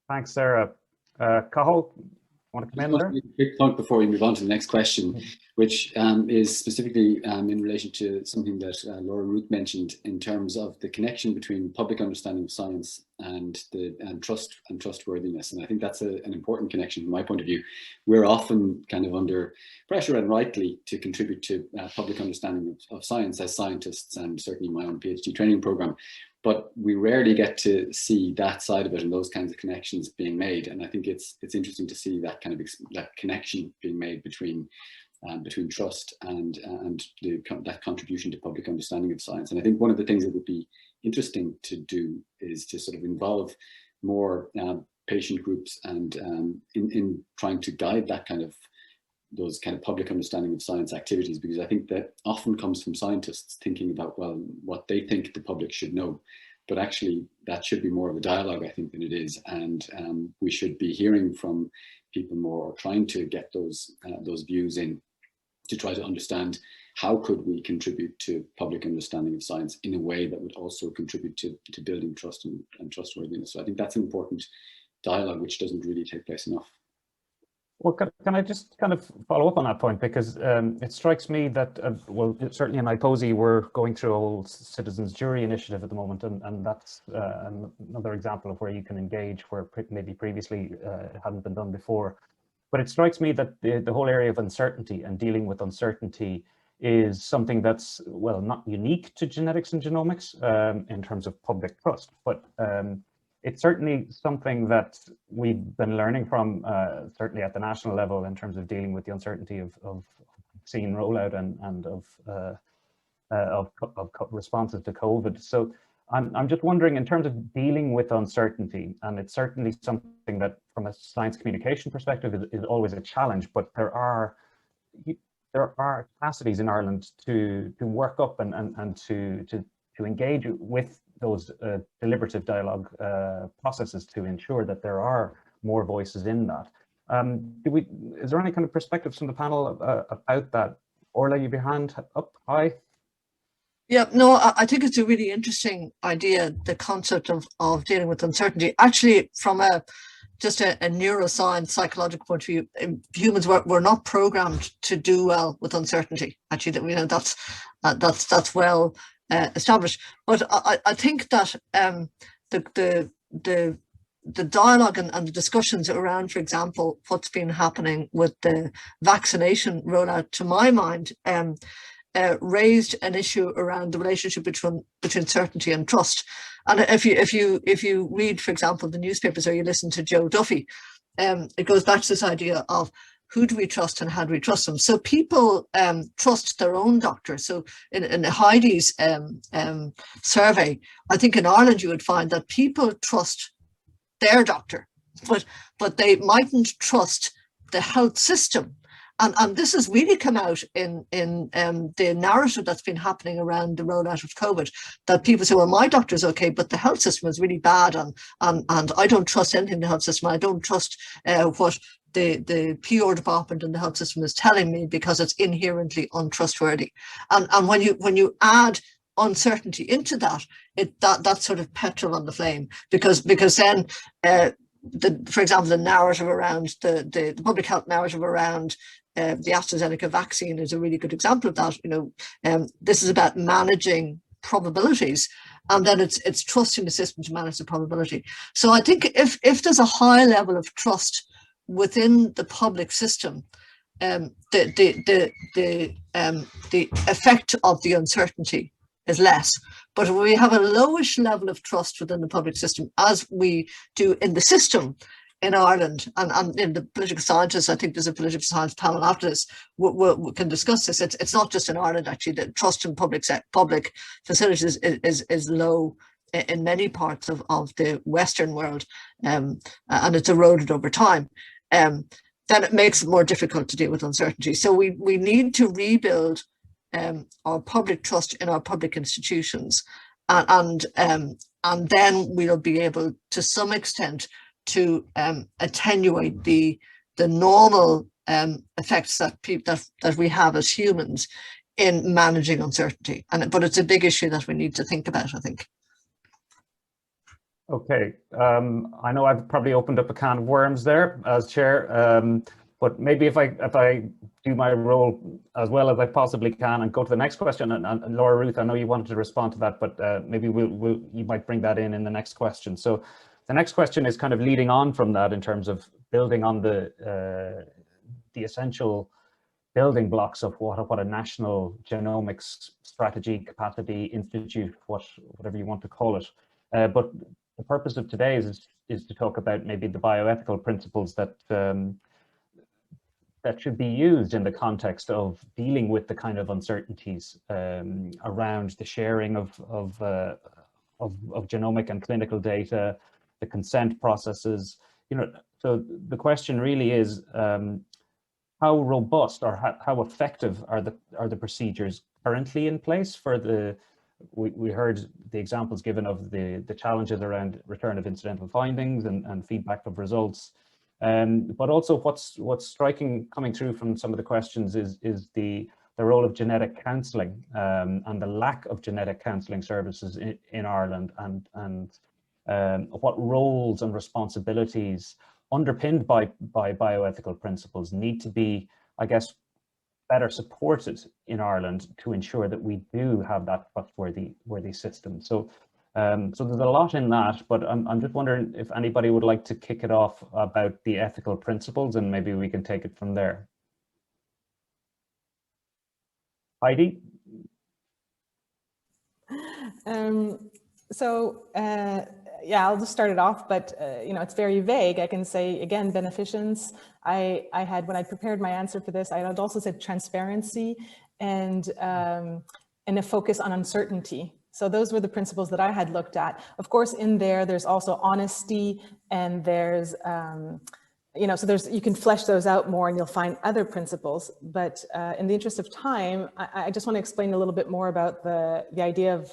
Thanks, Sarah. Cathal, want to come in there? A quick point before we move on to the next question, which is specifically in relation to something that Laura Ruth mentioned in terms of the connection between public understanding of science and trust and trustworthiness. And I think that's an important connection from my point of view. We're often kind of under pressure, and rightly, to contribute to public understanding of science as scientists, and certainly my own PhD training program. But we rarely get to see that side of it and those kinds of connections being made. And I think it's interesting to see that kind of that connection being made between trust and that contribution to public understanding of science. And I think one of the things that would be interesting to do is to sort of involve more patient groups and in trying to guide that those kind of public understanding of science activities, because I think that often comes from scientists thinking about, well, what they think the public should know, but actually that should be more of a dialogue, I think, than it is. And we should be hearing from people more, or trying to get those views in, to try to understand how could we contribute to public understanding of science in a way that would also contribute to building trust and trustworthiness. So I think that's an important dialogue which doesn't really take place enough. Well, can I just kind of follow up on that point, because it strikes me that, well, certainly in IPOSI, we're going through a whole citizens jury initiative at the moment, and that's another example of where you can engage where maybe previously it hadn't been done before. But it strikes me that the whole area of uncertainty and dealing with uncertainty is something that's, well, not unique to genetics and genomics in terms of public trust, but it's certainly something that we've been learning from, certainly at the national level, in terms of dealing with the uncertainty of vaccine rollout and of responses to COVID. So I'm just wondering, in terms of dealing with uncertainty, and it's certainly something that from a science communication perspective is always a challenge, but there are capacities in Ireland to work up and to engage with those deliberative dialogue processes to ensure that there are more voices in that. Is there any kind of perspectives from the panel about that? Orla, you have your hand up high. Yeah, no, I think it's a really interesting idea, the concept of dealing with uncertainty. Actually, from just a neuroscience, psychological point of view, humans we're not programmed to do well with uncertainty. Actually, that we know that's well established. But I think that the dialogue and the discussions around, for example, what's been happening with the vaccination rollout, to my mind, raised an issue around the relationship between certainty and trust. And if you read, for example, the newspapers, or you listen to Joe Duffy, it goes back to this idea of who do we trust and how do we trust them. So people trust their own doctor. So in Heidi's survey, I think in Ireland you would find that people trust their doctor, but they mightn't trust the health system. And this has really come out in the narrative that's been happening around the rollout of COVID, that people say, well, my doctor's okay, but the health system is really bad, and I don't trust anything in the health system. I don't trust what the PR department in the health system is telling me, because it's inherently untrustworthy. And when you add uncertainty into that, that's sort of petrol on the flame, because then for example, the narrative around the public health narrative around the AstraZeneca vaccine is a really good example of that. This is about managing probabilities, and then it's trusting the system to manage the probability. So I think if there's a high level of trust within the public system, the effect of the uncertainty is less. But when we have a lowish level of trust within the public system, as we do in the system, in Ireland, and in the political scientists, I think there's a political science panel after this, we can discuss this. It's not just in Ireland, actually. The trust in public facilities is low in many parts of the Western world, and it's eroded over time. Then it makes it more difficult to deal with uncertainty. So we need to rebuild our public trust in our public institutions, and then we'll be able, to some extent, to attenuate the normal effects that we have as humans in managing uncertainty. But it's a big issue that we need to think about, I think. Okay, I know I've probably opened up a can of worms there as chair, but maybe if I do my role as well as I possibly can and go to the next question, and Laura Ruth, I know you wanted to respond to that, but maybe you might bring that in the next question. So the next question is kind of leading on from that in terms of building on the essential building blocks of what a national genomics strategy, capacity, institute, whatever you want to call it. But the purpose of today is to talk about maybe the bioethical principles that should be used in the context of dealing with the kind of uncertainties around the sharing of genomic and clinical data, the consent processes. So the question really is, how robust or how effective are the procedures currently in place for the? We heard the examples given of the challenges around return of incidental findings and feedback of results, but also what's striking coming through from some of the questions is the role of genetic counselling and the lack of genetic counselling services in Ireland, and what roles and responsibilities underpinned by bioethical principles need to be, I guess, better supported in Ireland to ensure that we do have that trustworthy system. So there's a lot in that, but I'm just wondering if anybody would like to kick it off about the ethical principles, and maybe we can take it from there. Heidi? Yeah, I'll just start it off, but it's very vague. I can say, again, beneficence. I had, when I prepared my answer for this, I had also said transparency and a focus on uncertainty. So those were the principles that I had looked at. Of course, in there's also honesty, and there's, so you can flesh those out more and you'll find other principles. But in the interest of time, I just want to explain a little bit more about the idea of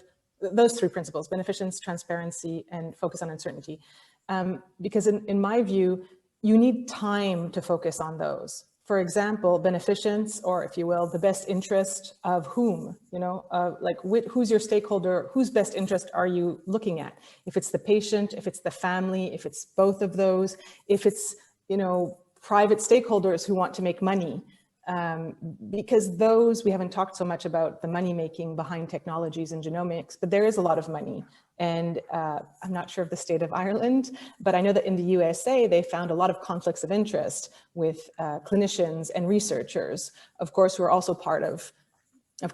those three principles: beneficence, transparency, and focus on uncertainty. Because in my view, you need time to focus on those. For example, beneficence, or if you will, the best interest of whom, who's your stakeholder, whose best interest are you looking at? If it's the patient, if it's the family, if it's both of those, if it's, private stakeholders who want to make money. Because those, we haven't talked so much about the money making behind technologies and genomics, but there is a lot of money. And I'm not sure of the state of Ireland, but I know that in the USA, they found a lot of conflicts of interest with clinicians and researchers, of course, who are also part of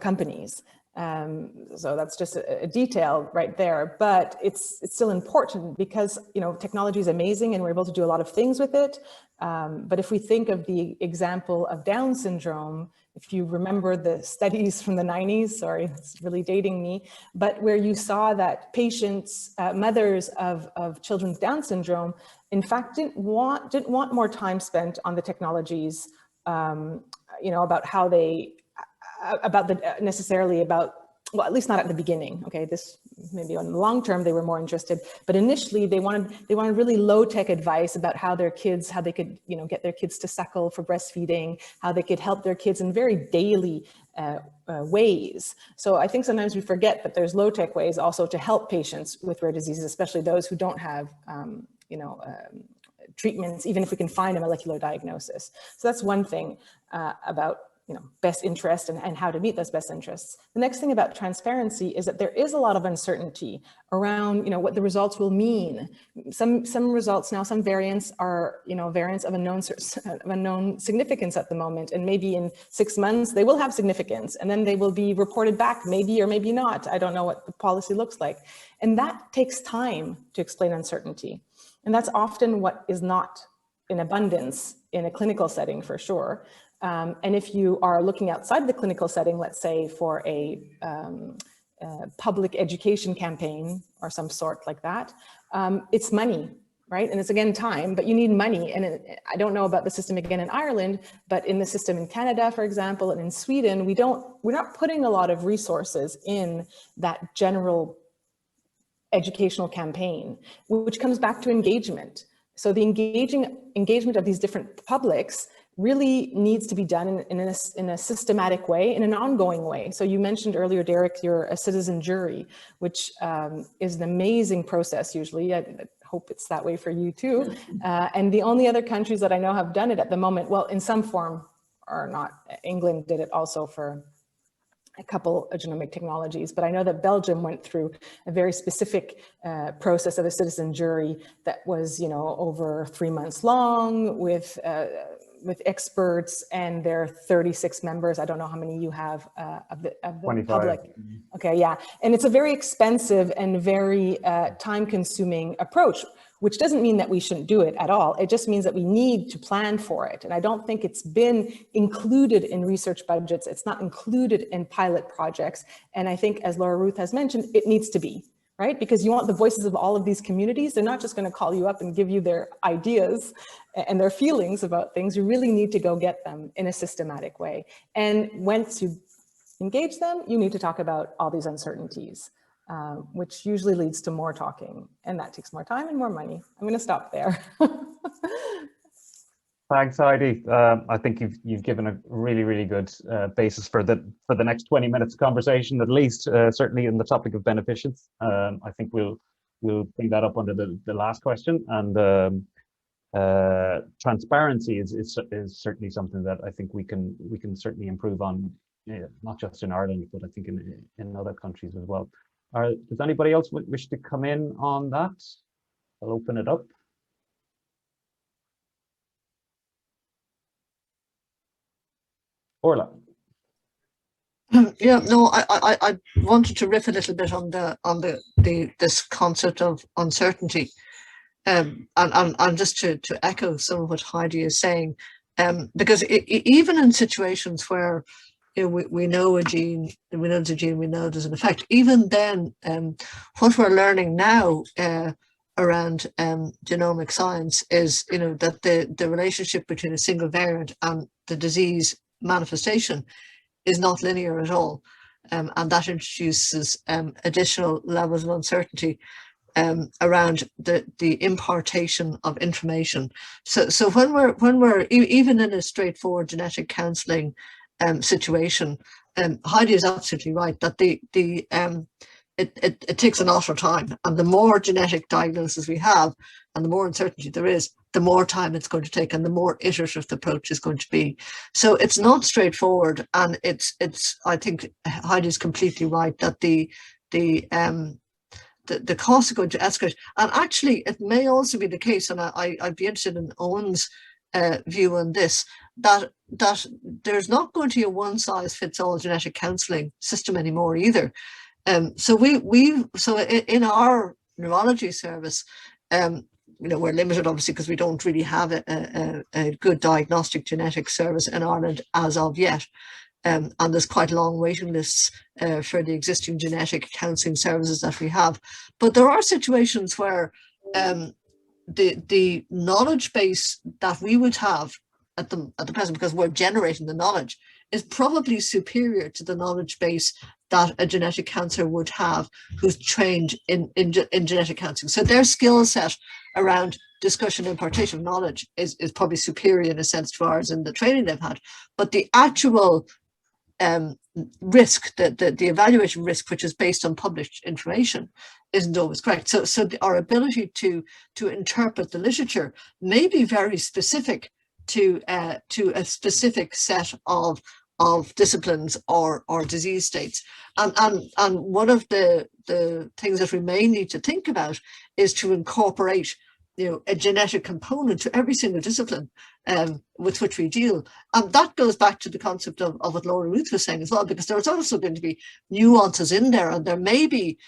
companies. So that's just a detail right there, but it's still important because, technology is amazing and we're able to do a lot of things with it. But if we think of the example of Down syndrome, if you remember the studies from the 90s, sorry, it's really dating me, but where you saw that patients, mothers of children with Down syndrome, in fact, didn't want more time spent on the technologies, about how they, well, at least not at the beginning. Okay, this maybe on the long term they were more interested, but initially they wanted really low tech advice about how they could get their kids to suckle for breastfeeding, how they could help their kids in very daily ways. So I think sometimes we forget that there's low tech ways also to help patients with rare diseases, especially those who don't have treatments, even if we can find a molecular diagnosis. So that's one thing about best interest and how to meet those best interests. The next thing about transparency is that there is a lot of uncertainty around, what the results will mean. Some results now, some variants are, variants of unknown significance at the moment, and maybe in 6 months they will have significance, and then they will be reported back, maybe or maybe not. I don't know what the policy looks like, and that takes time to explain uncertainty. And that's often what is not in abundance in a clinical setting, for sure. And if you are looking outside the clinical setting, let's say for a public education campaign or some sort like that, it's money, right? And it's again time, but you need money. And I don't know about the system again in Ireland, but in the system in Canada, for example, and in Sweden, we're not putting a lot of resources in that general educational campaign, which comes back to engagement. So the engagement of these different publics really needs to be done in a systematic way, in an ongoing way. So you mentioned earlier, Derick, you're a citizen jury, which is an amazing process usually. I hope it's that way for you too. And the only other countries that I know have done it at the moment, well, in some form or not, England did it also for a couple of genomic technologies, but I know that Belgium went through a very specific process of a citizen jury that was, over 3 months long with experts, and there are 36 members. I don't know how many you have of the 25. Public. Okay, yeah. And it's a very expensive and very time-consuming approach, which doesn't mean that we shouldn't do it at all. It just means that we need to plan for it. And I don't think it's been included in research budgets. It's not included in pilot projects. And I think, as Laura Ruth has mentioned, it needs to be, right? Because you want the voices of all of these communities. They're not just going to call you up and give you their ideas and their feelings about things. You really need to go get them in a systematic way. And once you engage them, you need to talk about all these uncertainties, which usually leads to more talking, and that takes more time and more money. I'm going to stop there. Thanks, Heidi. I think you've given a really good basis for the next 20 minutes conversation, at least, certainly in the topic of beneficence. I think we'll bring that up under the last question. And transparency is certainly something that I think we can certainly improve on, not just in Ireland, but I think in other countries as well. Does anybody else wish to come in on that? I'll open it up. Orla. Yeah, no, I wanted to riff a little bit on this concept of uncertainty, and just to echo some of what Heidi is saying, because even in situations where we know a gene, we know there's a gene, we know there's an effect, even then, what we're learning now around genomic science is, that the relationship between a single variant and the disease manifestation is not linear at all, and that introduces additional levels of uncertainty around the impartation of information. So when we're even in a straightforward genetic counselling situation, Heidi is absolutely right that it takes an awful time, and the more genetic diagnosis we have and the more uncertainty there is, the more time it's going to take and the more iterative the approach is going to be. So it's not straightforward, and it's I think Heidi is completely right that the costs are going to escalate. And actually it may also be the case, and I'd be interested in Owen's view on this, that there's not going to be a one-size-fits-all genetic counselling system anymore either. So in our neurology service, we're limited obviously because we don't really have a good diagnostic genetic service in Ireland as of yet. And there's quite long waiting lists for the existing genetic counselling services that we have. But there are situations where the knowledge base that we would have at the present, because we're generating the knowledge, is probably superior to the knowledge base that a genetic counsellor would have who's trained in genetic counselling. So their skill set around discussion and impartation of knowledge is probably superior in a sense to ours in the training they've had. But the actual risk, the evaluation risk, which is based on published information, isn't always correct. So our ability to interpret the literature may be very specific to a specific set of disciplines or disease states. And one of the things that we may need to think about is to incorporate a genetic component to every single discipline with which we deal. And that goes back to the concept of what Laura Ruth was saying as well, because there's also going to be nuances in there, and there may be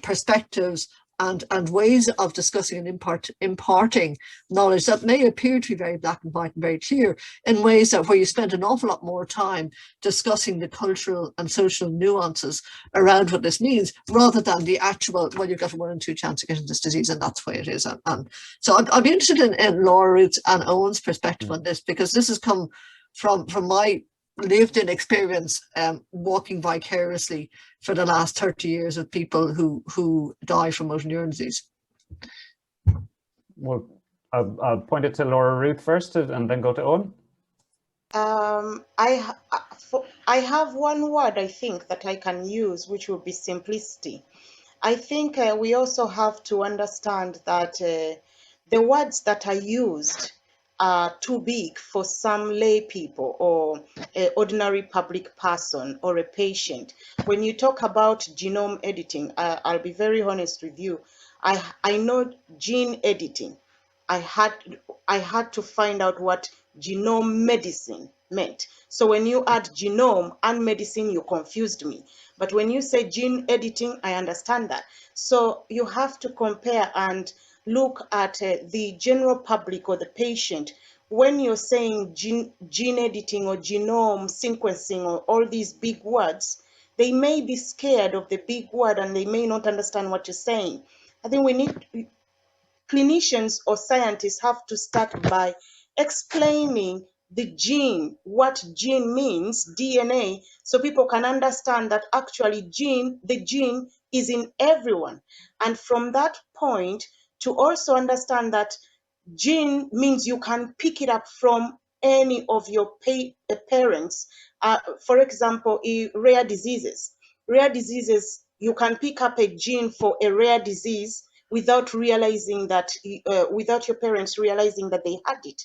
perspectives and ways of discussing and imparting knowledge that may appear to be very black and white and very clear, in ways that where you spend an awful lot more time discussing the cultural and social nuances around what this means, rather than the actual, well, you've got a 1 in 2 chance of getting this disease, and that's the way it is. And so I'd be interested in Laura, Ruth and Owen's perspective on this, because this has come from my lived in experience, walking vicariously for the last 30 years with people who die from motor neuron disease. Well, I'll point it to Laura Ruth first and then go to Owen. I have one word I think that I can use, which will be simplicity. I think we also have to understand that the words that are used are too big for some lay people or an ordinary public person or a patient. When you talk about genome editing, I'll be very honest with you. I know gene editing. I had to find out what genome medicine meant. So when you add genome and medicine, you confused me. But when you say gene editing, I understand that. So you have to compare and look at the general public or the patient. When you're saying gene editing or genome sequencing or all these big words, they may be scared of the big word and they may not understand what you're saying. I think we need, clinicians or scientists have to start by explaining the gene, what gene means, DNA, so people can understand that actually the gene is in everyone. And from that point, to also understand that gene means you can pick it up from any of your parents. For example, rare diseases. Rare diseases, you can pick up a gene for a rare disease without realizing that, without your parents realizing that they had it.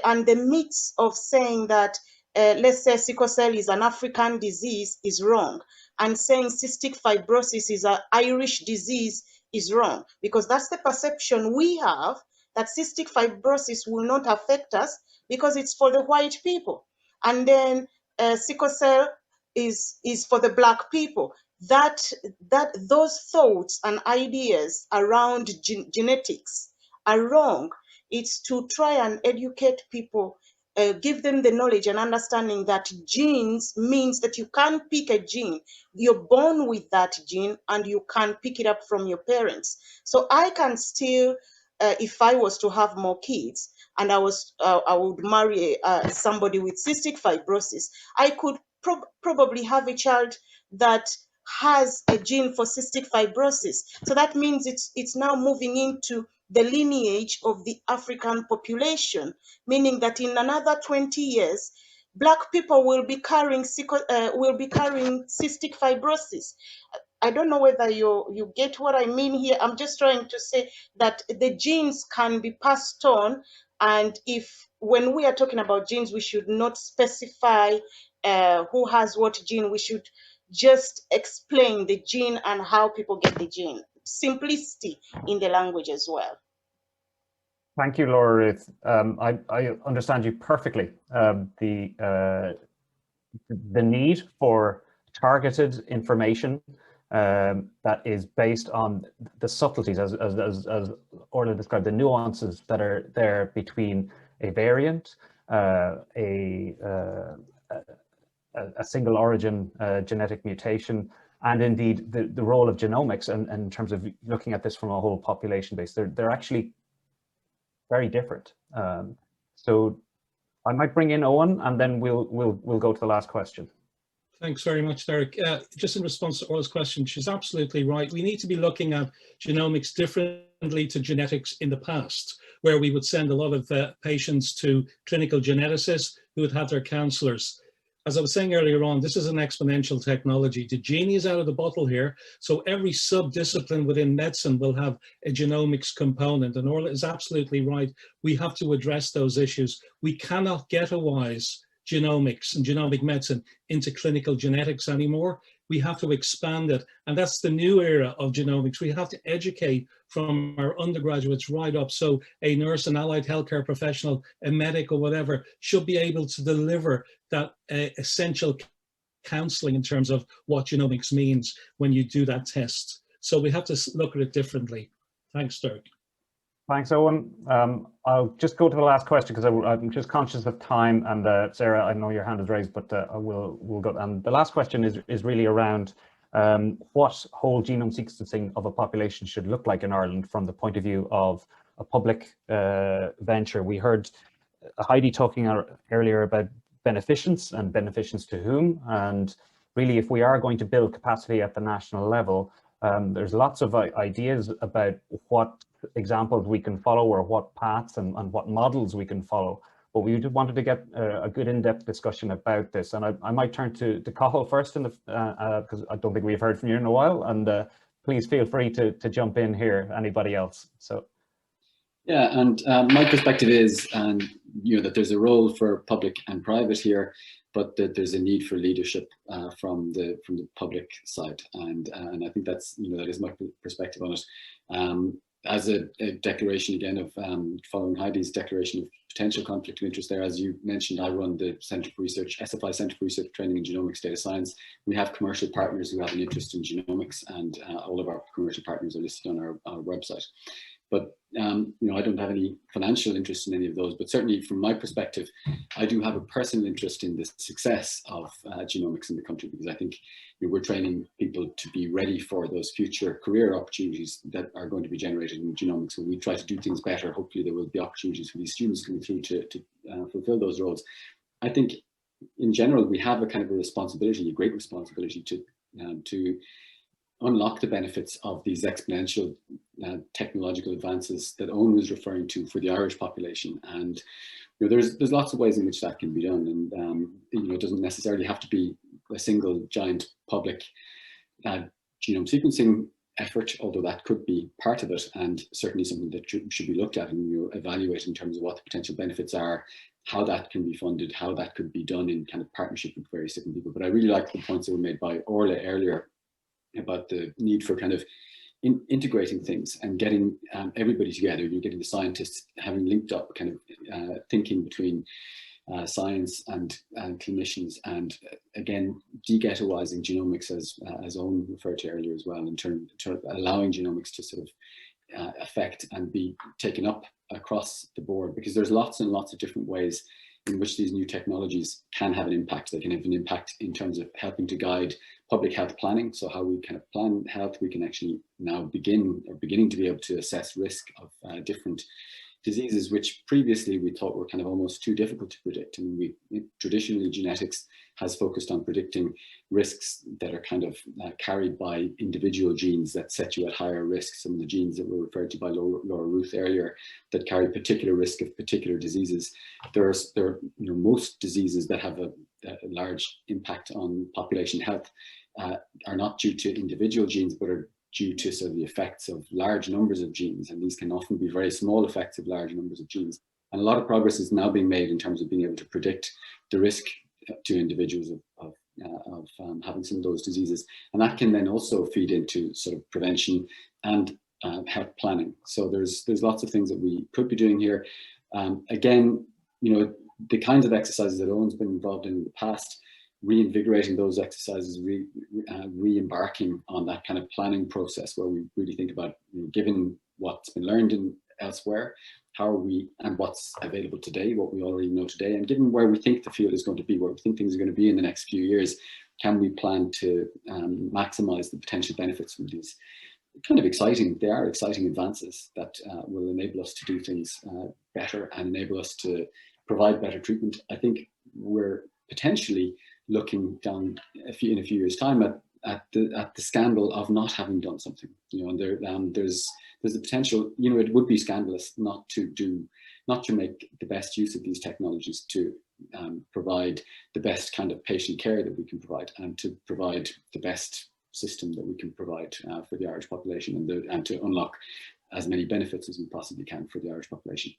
And the myths of saying that, let's say sickle cell is an African disease is wrong. And saying cystic fibrosis is an Irish disease is wrong, because that's the perception we have, that cystic fibrosis will not affect us because it's for the white people. And then sickle cell is for the black people. Those thoughts and ideas around genetics are wrong. It's to try and educate people, give them the knowledge and understanding that genes means that you can pick a gene. You're born with that gene and you can pick it up from your parents. So I can still, if I was to have more kids and I would marry somebody with cystic fibrosis, I could probably have a child that has a gene for cystic fibrosis. So that means it's now moving into the lineage of the African population, meaning that in another 20 years, Black people will be carrying cystic fibrosis. I don't know whether you get what I mean here. I'm just trying to say that the genes can be passed on, and when we are talking about genes, we should not specify who has what gene. We should just explain the gene and how people get the gene. Simplicity in the language as well. Thank you, Laura Ruth. I understand you perfectly. The need for targeted information that is based on the subtleties, as Orla described, the nuances that are there between a variant, a single origin genetic mutation, and indeed the role of genomics, and in terms of looking at this from a whole population base. They're actually very different. So I might bring in Owen, and then we'll go to the last question. Thanks very much, Derick. Just in response to Orla's question, she's absolutely right. We need to be looking at genomics differently to genetics in the past, where we would send a lot of patients to clinical geneticists who would have their counselors. As I was saying earlier on, this is an exponential technology. The genie is out of the bottle here. So every sub-discipline within medicine will have a genomics component. And Orla is absolutely right. We have to address those issues. We cannot ghettoize genomics and genomic medicine into clinical genetics anymore. We have to expand it. And that's the new era of genomics. We have to educate from our undergraduates right up. So a nurse, an allied healthcare professional, a medic or whatever should be able to deliver that essential counseling in terms of what genomics means when you do that test. So we have to look at it differently. Thanks, Derick. Thanks, Owen. I'll just go to the last question because I'm just conscious of time. And Sarah, I know your hand is raised, but we'll go. And the last question is really around what whole genome sequencing of a population should look like in Ireland from the point of view of a public venture. We heard Heidi talking earlier about beneficence and beneficence to whom. And really, if we are going to build capacity at the national level, there's lots of ideas about what examples we can follow or what paths and what models we can follow. But we wanted to get a good in-depth discussion about this. And I might turn to Cathal first, because I don't think we've heard from you in a while. And please feel free to jump in here, anybody else. So. Yeah, and my perspective is, that there's a role for public and private here, but that there's a need for leadership from the public side, and I think that's that is my perspective on it. As a declaration again of following Heidi's declaration of potential conflict of interest there, as you mentioned, I run the Centre for Research, SFI Centre for Research Training in Genomics Data Science. We have commercial partners who have an interest in genomics, and all of our commercial partners are listed on our website. But I don't have any financial interest in any of those, but certainly from my perspective, I do have a personal interest in the success of genomics in the country, because I think we're training people to be ready for those future career opportunities that are going to be generated in genomics. So we try to do things better. Hopefully there will be opportunities for these students coming through to fulfill those roles. I think in general, we have a kind of a responsibility, a great responsibility to unlock the benefits of these exponential technological advances that Owen was referring to for the Irish population. And there's lots of ways in which that can be done. And it doesn't necessarily have to be a single giant public genome sequencing effort, although that could be part of it, and certainly something that should be looked at and evaluated in terms of what the potential benefits are, how that can be funded, how that could be done in kind of partnership with various different people. But I really like the points that were made by Orla earlier about the need for kind of integrating things and getting everybody together. You're getting the scientists having linked up, kind of thinking between science and clinicians, and again de-ghettoizing genomics, as Owen referred to earlier as well, in terms of allowing genomics to sort of affect and be taken up across the board, because there's lots and lots of different ways in which these new technologies can have an impact. They can have an impact in terms of helping to guide public health planning. So how we kind of plan health, we can actually now beginning to be able to assess risk of different diseases, which previously we thought were kind of almost too difficult to predict. I mean, traditionally genetics has focused on predicting risks that are kind of carried by individual genes that set you at higher risk. Some of the genes that were referred to by Laura Ruth earlier that carry particular risk of particular diseases. There are most diseases that have a large impact on population health are not due to individual genes, but are due to sort of the effects of large numbers of genes. And these can often be very small effects of large numbers of genes. And a lot of progress is now being made in terms of being able to predict the risk to individuals of having some of those diseases. And that can then also feed into sort of prevention and health planning. So there's lots of things that we could be doing here. Again, the kinds of exercises that Owen's been involved in the past, reinvigorating those exercises, re-embarking on that kind of planning process where we really think about, given what's been learned elsewhere, how are we, and what's available today, what we already know today, and given where we think the field is going to be, where we think things are going to be in the next few years, can we plan to maximize the potential benefits from these kind of exciting advances that will enable us to do things better and enable us to provide better treatment. I think we're potentially looking down in a few years' time at the scandal of not having done something, and there's the potential, it would be scandalous not to make the best use of these technologies to provide the best kind of patient care that we can provide, and to provide the best system that we can provide for the Irish population, and to unlock as many benefits as we possibly can for the Irish population.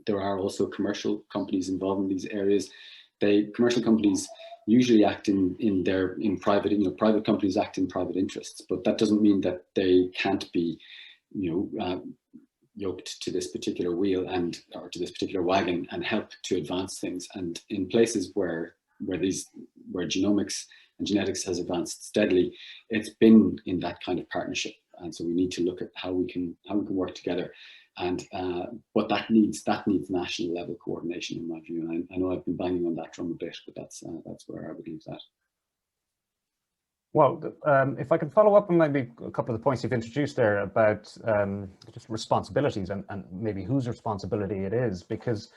There are also commercial companies involved in these areas. Commercial companies usually act in private, private companies act in private interests, but that doesn't mean that they can't be, yoked to this particular wheel or to this particular wagon and help to advance things. And in places where genomics and genetics has advanced steadily, it's been in that kind of partnership. and so we need to look at how we can work together. And but that needs national level coordination, in my view. And I know I've been banging on that drum a bit, but that's where I would leave that. Well, if I can follow up on maybe a couple of the points you've introduced there about just responsibilities and maybe whose responsibility it is, because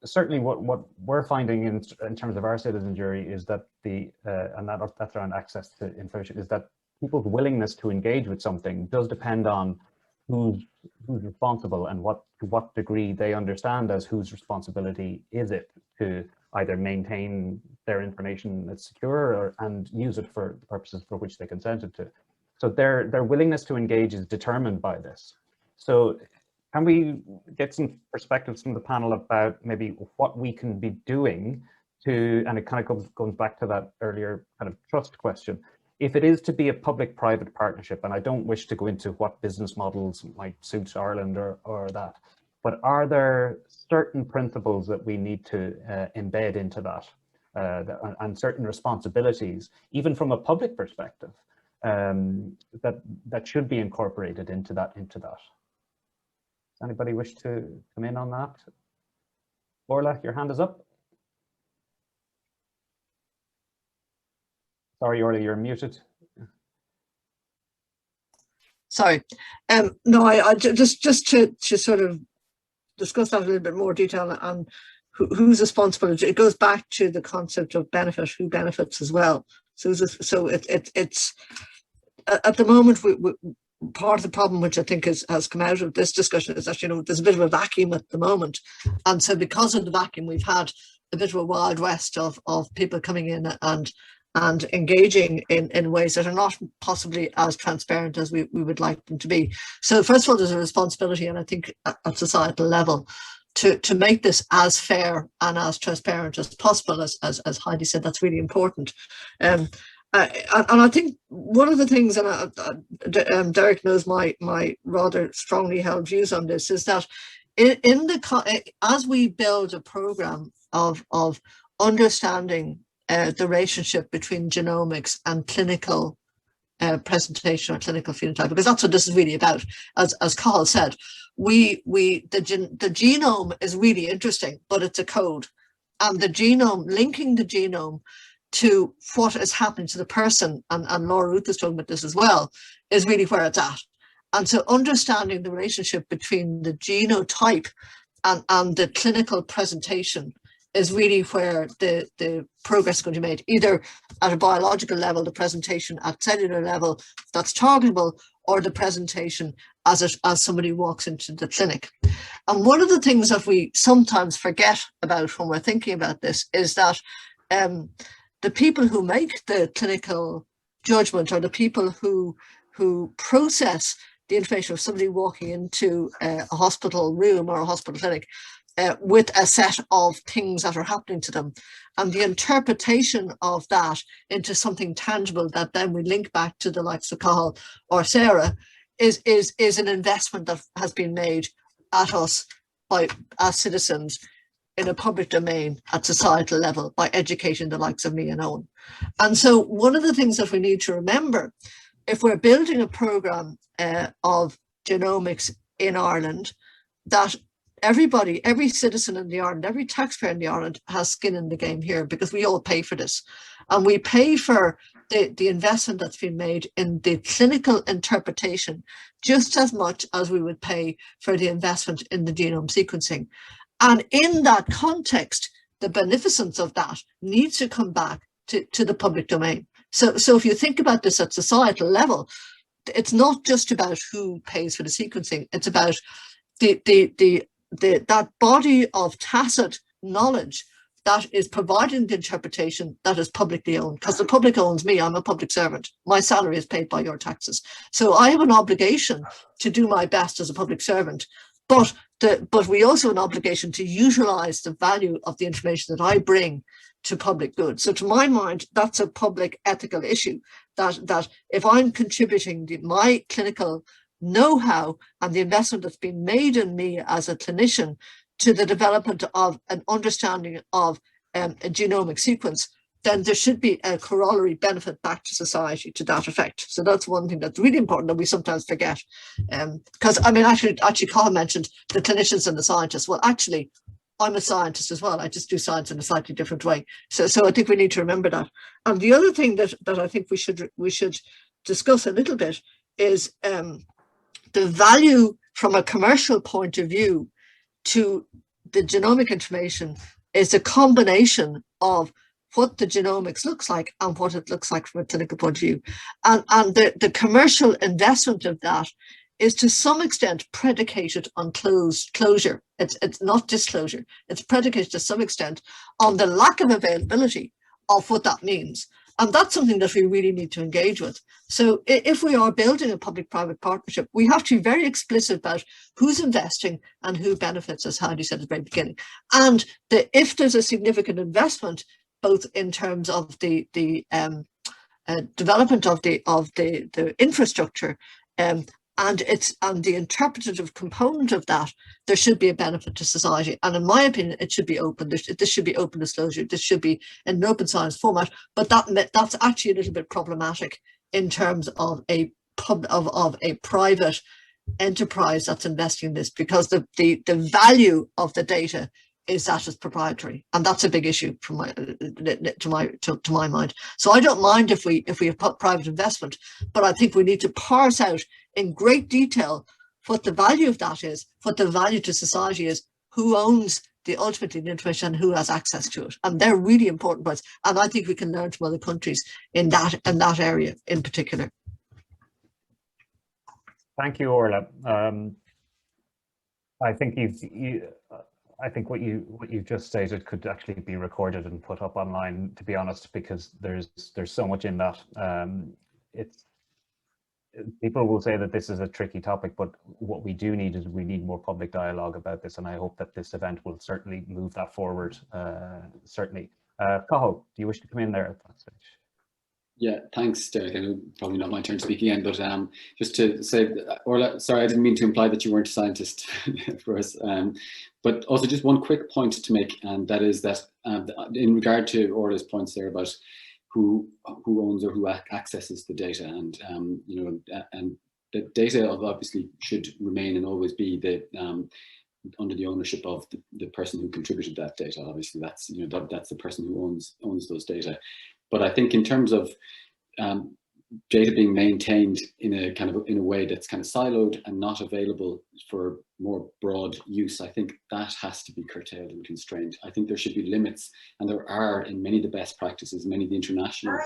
certainly what we're finding in terms of our citizen jury is that that's around access to information, is that people's willingness to engage with something does depend on who's responsible and to what degree they understand as whose responsibility is it to either maintain their information that's secure and use it for the purposes for which they consented to. So their willingness to engage is determined by this. So can we get some perspectives from the panel about maybe what we can be doing to, and it kind of goes back to that earlier kind of trust question. If it is to be a public-private partnership, and I don't wish to go into what business models might suit Ireland or that, but are there certain principles that we need to embed into that, and certain responsibilities, even from a public perspective, that should be incorporated into that? Does anybody wish to come in on that? Orla, your hand is up. Sorry, Orla, you're muted. Sorry. No, I just to sort of discuss that in a little bit more detail and who's responsible. It goes back to the concept of benefit, who benefits as well. So it's at the moment part of the problem, which I think has come out of this discussion, is that there's a bit of a vacuum at the moment, and so because of the vacuum, we've had a bit of a wild west of people coming in and engaging in ways that are not possibly as transparent as we would like them to be. So first of all, there's a responsibility, and I think at societal level, to make this as fair and as transparent as possible. As Heidi said, that's really important. And I think one of the things, and Derick knows my rather strongly held views on this, is that as we build a program of understanding the relationship between genomics and clinical presentation or clinical phenotype, because that's what this is really about. As Cathal said, the genome is really interesting, but it's a code, and the genome, linking the genome to what is happening to the person, and Laura Ruth is talking about this as well, is really where it's at. And so understanding the relationship between the genotype and the clinical presentation is really where the progress is going to be made, either at a biological level, the presentation at cellular level that's targetable, or the presentation as somebody walks into the clinic. And one of the things that we sometimes forget about when we're thinking about this is that the people who make the clinical judgment, or the people who process the information of somebody walking into a hospital room or a hospital clinic, with a set of things that are happening to them, and the interpretation of that into something tangible that then we link back to the likes of Cathal or Sarah is an investment that has been made at us as citizens in a public domain at societal level by educating the likes of me and Owen. And so one of the things that we need to remember, if we're building a program of genomics in Ireland, that every citizen in the Ireland, every taxpayer in the Ireland has skin in the game here, because we all pay for this. And we pay for the investment that's been made in the clinical interpretation just as much as we would pay for the investment in the genome sequencing. And in that context, the beneficence of that needs to come back to the public domain. So if you think about this at societal level, it's not just about who pays for the sequencing, it's about that body of tacit knowledge that is providing the interpretation that is publicly owned, because the public owns me. I'm a public servant. My salary is paid by your taxes. So I have an obligation to do my best as a public servant, but we also have an obligation to utilize the value of the information that I bring to public good. So to my mind, that's a public ethical issue, that if I'm contributing my clinical know-how and the investment that's been made in me as a clinician to the development of an understanding of a genomic sequence, then there should be a corollary benefit back to society to that effect. So that's one thing that's really important that we sometimes forget. Because I mean, actually Cathal mentioned the clinicians and the scientists. Well, actually, I'm a scientist as well. I just do science in a slightly different way. So I think we need to remember that. And the other thing that I think we should discuss a little bit is the value from a commercial point of view to the genomic information is a combination of what the genomics looks like and what it looks like from a clinical point of view. And the commercial investment of that is to some extent predicated on closure. It's not disclosure. It's predicated to some extent on the lack of availability of what that means. And that's something that we really need to engage with. So if we are building a public-private partnership, we have to be very explicit about who's investing and who benefits, as Heidi said at the very beginning. And if there's a significant investment, both in terms of the development of the infrastructure and the interpretative component of that, there should be a benefit to society. And in my opinion, it should be open. This should be open disclosure. This should be in an open science format. But that's actually a little bit problematic in terms of a private enterprise that's investing in this, because the value of the data is that it's proprietary, and that's a big issue from to my mind. So I don't mind if we have private investment, but I think we need to parse out in great detail what the value of that is, what the value to society is, who owns ultimately the information, and who has access to it, and they're really important parts. And I think we can learn from other countries in that area in particular. Thank you, Orla. I think I think what you've just stated could actually be recorded and put up online, to be honest, because there's so much in that. People will say that this is a tricky topic, but what we do need is we need more public dialogue about this, and I hope that this event will certainly move that forward. Certainly. Cathal, do you wish to come in there at that stage? Yeah, thanks, Derick. I know probably not my turn to speak again, but just to say, Orla, sorry, I didn't mean to imply that you weren't a scientist for us, but also just one quick point to make, and that is that in regard to Orla's points there about who owns or who accesses the data, and and the data obviously should remain and always be under the ownership of the person who contributed that data. Obviously, that's that's the person who owns those data. But I think in terms of data being maintained in a way that's kind of siloed and not available for more broad use, I think that has to be curtailed and constrained. I think there should be limits, and there are in many of the best practices, many of the international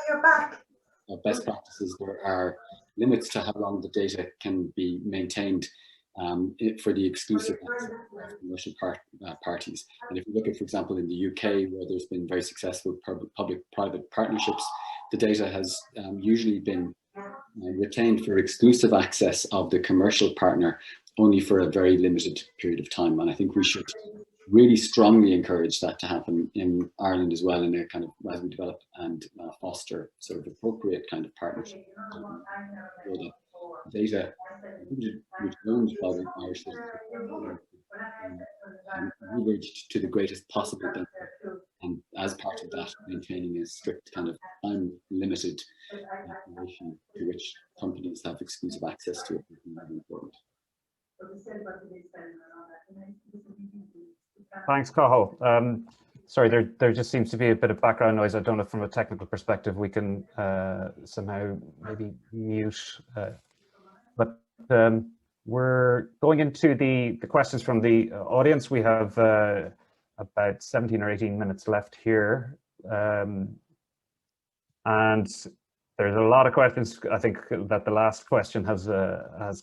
best practices, there are limits to how long the data can be maintained for the exclusive commercial parties. And if you look at, for example, in the UK, where there's been very successful public-private partnerships, the data has usually been retained for exclusive access of the commercial partner only for a very limited period of time. And I think we should really strongly encourage that to happen in Ireland as well, in a kind of, as we develop and foster sort of appropriate kind of partnership. Data which owned by the Irish leveraged to the greatest possible benefit, and as part of that, maintaining a strict kind of time-limited information to which companies have exclusive access to it is very important. Thanks, Cathal. Sorry, there just seems to be a bit of background noise. I don't know if from a technical perspective we can somehow maybe mute. But we're going into the questions from the audience. We have about 17 or 18 minutes left here. And there's a lot of questions, I think, that the last question has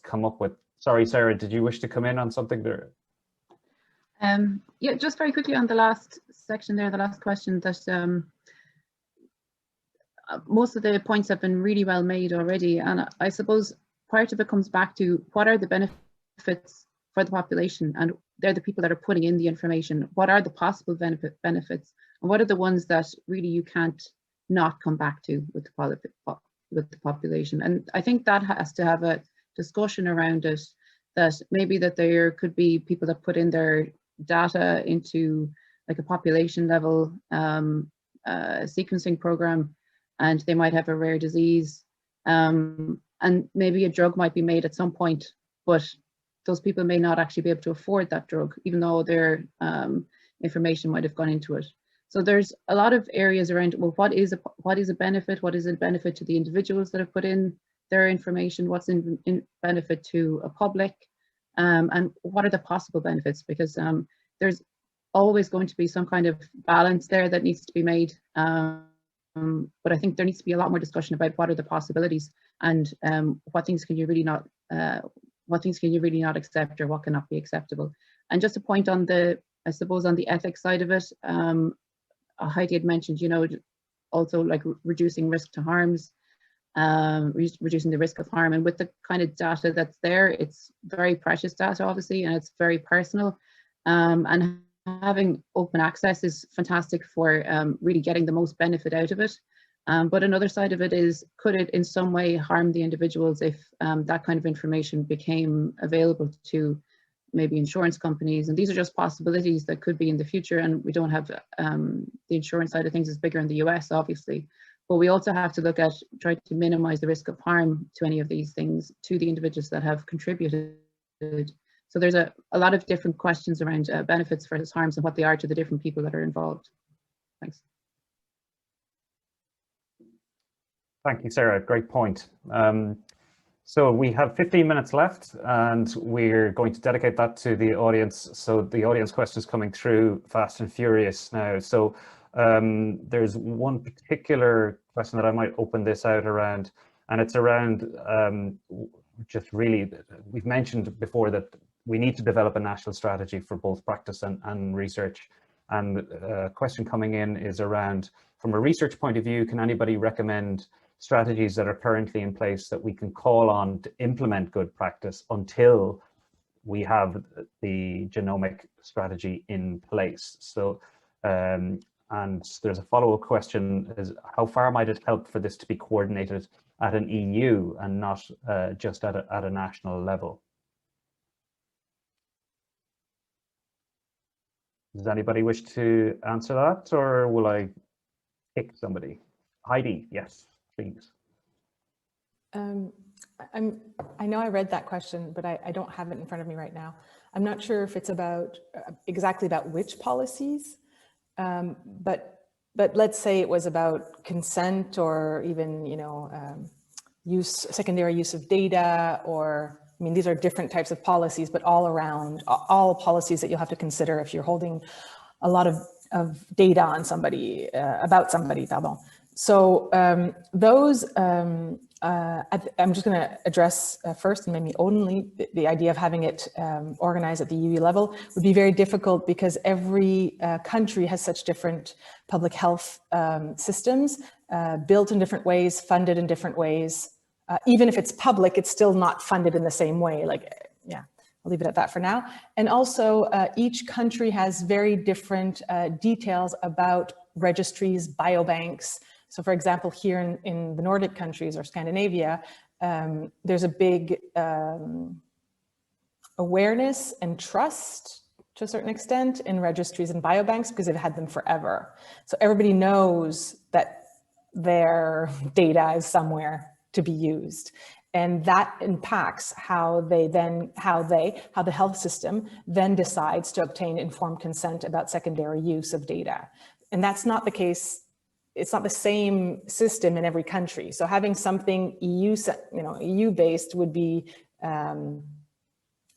come up with. Sorry, Sarah, did you wish to come in on something there? Yeah, just very quickly on the last section there, the last question, that most of the points have been really well made already. And I suppose part of it comes back to what are the benefits for the population, and they're the people that are putting in the information. What are the possible benefits, and what are the ones that really you can't not come back to with the population? And I think that has to have a discussion around it, that maybe that there could be people that put in their data into like a population level sequencing program, and they might have a rare disease, and maybe a drug might be made at some point, but those people may not actually be able to afford that drug, even though their information might have gone into it. So there's a lot of areas around, well, what is a benefit? What is a benefit to the individuals that have put in their information? What's in benefit to a public? And what are the possible benefits? Because there's always going to be some kind of balance there that needs to be made. But I think there needs to be a lot more discussion about what are the possibilities, and what things can you really not accept, or what cannot be acceptable. And just a point on the, I suppose, on the ethics side of it, Heidi had mentioned, you know, also like reducing risk to harms, reducing the risk of harm. And with the kind of data that's there, it's very precious data, obviously, and it's very personal. And having open access is fantastic for really getting the most benefit out of it. But another side of it is, could it in some way harm the individuals if that kind of information became available to maybe insurance companies? And these are just possibilities that could be in the future. And we don't have the insurance side of things is bigger in the US, obviously. But we also have to look at trying to minimize the risk of harm to any of these things to the individuals that have contributed. So there's a lot of different questions around benefits versus harms and what they are to the different people that are involved. Thanks. Thank you, Sarah. Great point. So we have 15 minutes left, and we're going to dedicate that to the audience. So the audience questions coming through fast and furious now. So there's one particular question that I might open this out around, and it's around just really, we've mentioned before that we need to develop a national strategy for both practice and research. And a question coming in is around, from a research point of view, can anybody recommend strategies that are currently in place that we can call on to implement good practice until we have the genomic strategy in place? So, and there's a follow-up question, is how far might it help for this to be coordinated at an EU and not just at a national level? Does anybody wish to answer that, or will I pick somebody? Heidi, yes, please. I know I read that question, but I don't have it in front of me right now. I'm not sure if it's about exactly about which policies, but let's say it was about consent, or even, you know, secondary use of data, or, I mean, these are different types of policies, but all around, all policies that you'll have to consider if you're holding a lot of data on somebody, about somebody, pardon. So those, I'm just going to address first, and maybe only, the idea of having it organized at the EU level would be very difficult, because every country has such different public health systems, built in different ways, funded in different ways. Even if it's public, it's still not funded in the same way. Like, yeah, I'll leave it at that for now. And also, each country has very different details about registries, biobanks. So for example, here in the Nordic countries or Scandinavia, there's a big awareness and trust to a certain extent in registries and biobanks, because they've had them forever. So everybody knows that their data is somewhere to be used. And that impacts how the health system then decides to obtain informed consent about secondary use of data. And that's not the case. It's not the same system in every country. So having something EU-based would be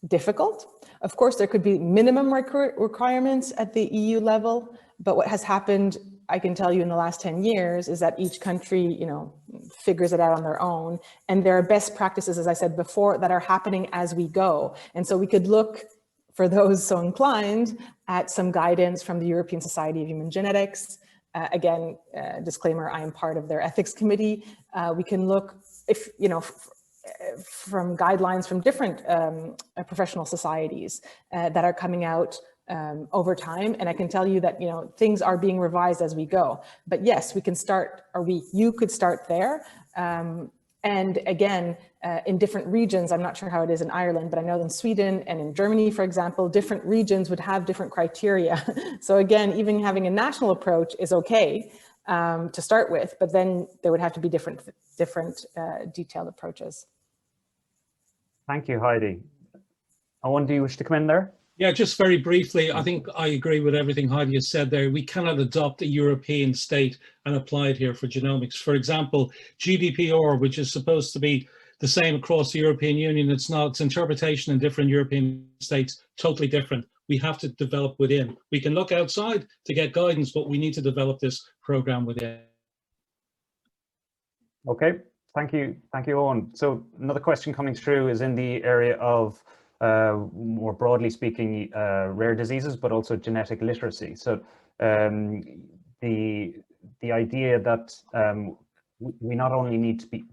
difficult. Of course, there could be minimum requirements at the EU level, but what has happened, I can tell you, in the last 10 years is that each country, you know, figures it out on their own. And there are best practices, as I said before, that are happening as we go. And so we could look, for those so inclined, at some guidance from the European Society of Human Genetics. Again, disclaimer, I am part of their ethics committee. We can look, if you know, from guidelines from different professional societies that are coming out over time. And I can tell you that, you know, things are being revised as we go. But yes, we can start, or you could start there. And again, in different regions, I'm not sure how it is in Ireland, but I know in Sweden and in Germany, for example, different regions would have different criteria. So again, even having a national approach is okay, to start with, but then there would have to be different detailed approaches. Thank you, Heidi. Owen, do you wish to come in there? Yeah, just very briefly, I think I agree with everything Heidi has said there. We cannot adopt a European state and apply it here for genomics. For example, GDPR, which is supposed to be the same across the European Union, it's not. Its interpretation in different European states, totally different. We have to develop within. We can look outside to get guidance, but we need to develop this program within. Okay, thank you, Owen. So another question coming through is in the area of more broadly speaking, rare diseases, but also genetic literacy. So the idea that we not only need to be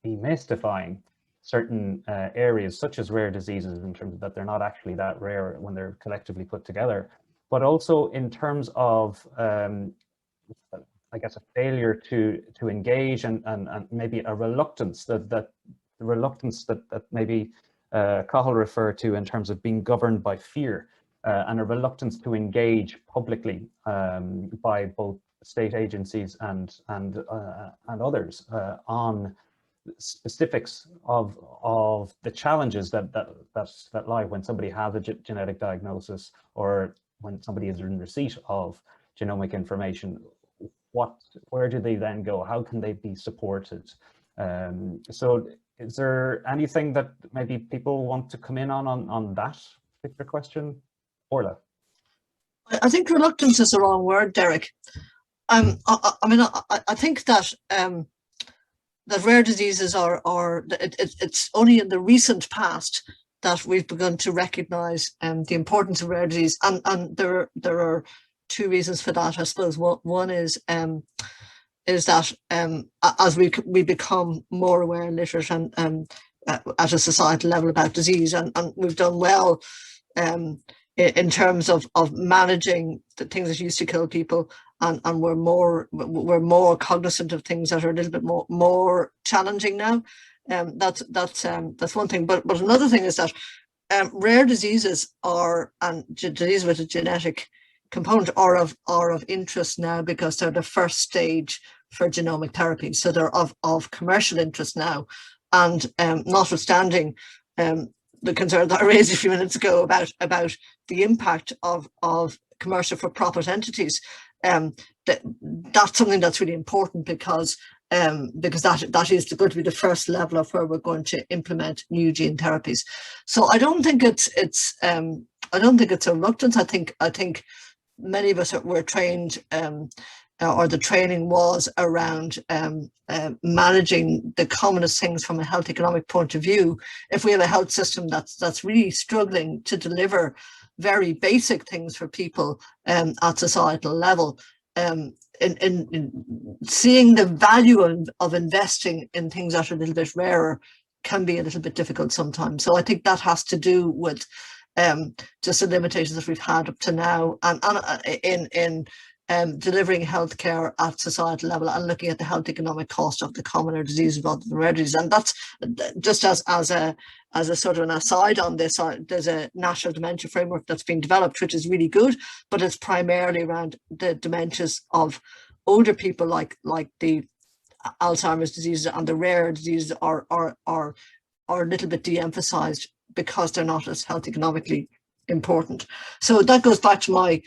demystifying certain areas such as rare diseases in terms of that they're not actually that rare when they're collectively put together, but also in terms of I guess a failure to engage and maybe a reluctance that maybe Cathal referred to in terms of being governed by fear and a reluctance to engage publicly by both state agencies and others on specifics of the challenges that lie when somebody has a genetic diagnosis or when somebody is in receipt of genomic information. Where do they then go? How can they be supported? So is there anything that maybe people want to come in on that particular question? Orla? I think reluctance is the wrong word, Derick. I mean, I think that that rare diseases it's only in the recent past that we've begun to recognise the importance of rare disease, and there are two reasons for that, I suppose. One is that as we become more aware and literate and at a societal level about disease, and we've done well in terms of managing the things that used to kill people, and we're more cognizant of things that are a little bit more challenging now. That's one thing. But another thing is that rare diseases and diseases with a genetic component are of interest now because they're the first stage for genomic therapy. So they're of commercial interest now. And notwithstanding the concern that I raised a few minutes ago about the impact of commercial for-profit entities, that's something that's really important because that is going to be the first level of where we're going to implement new gene therapies. So I don't think it's a reluctance. I think many of us were trained, or the training was around managing the commonest things from a health economic point of view. If we have a health system that's really struggling to deliver very basic things for people at societal level, in seeing the value of investing in things that are a little bit rarer can be a little bit difficult sometimes. So I think that has to do with just the limitations that we've had up to now, and in delivering healthcare at societal level and looking at the health economic cost of the commoner diseases rather than rare diseases. And that's just as a sort of an aside on this. There's a national dementia framework that's been developed, which is really good, but it's primarily around the dementias of older people, like the Alzheimer's diseases, and the rare diseases are a little bit de-emphasized because they're not as health economically important. So that goes back to my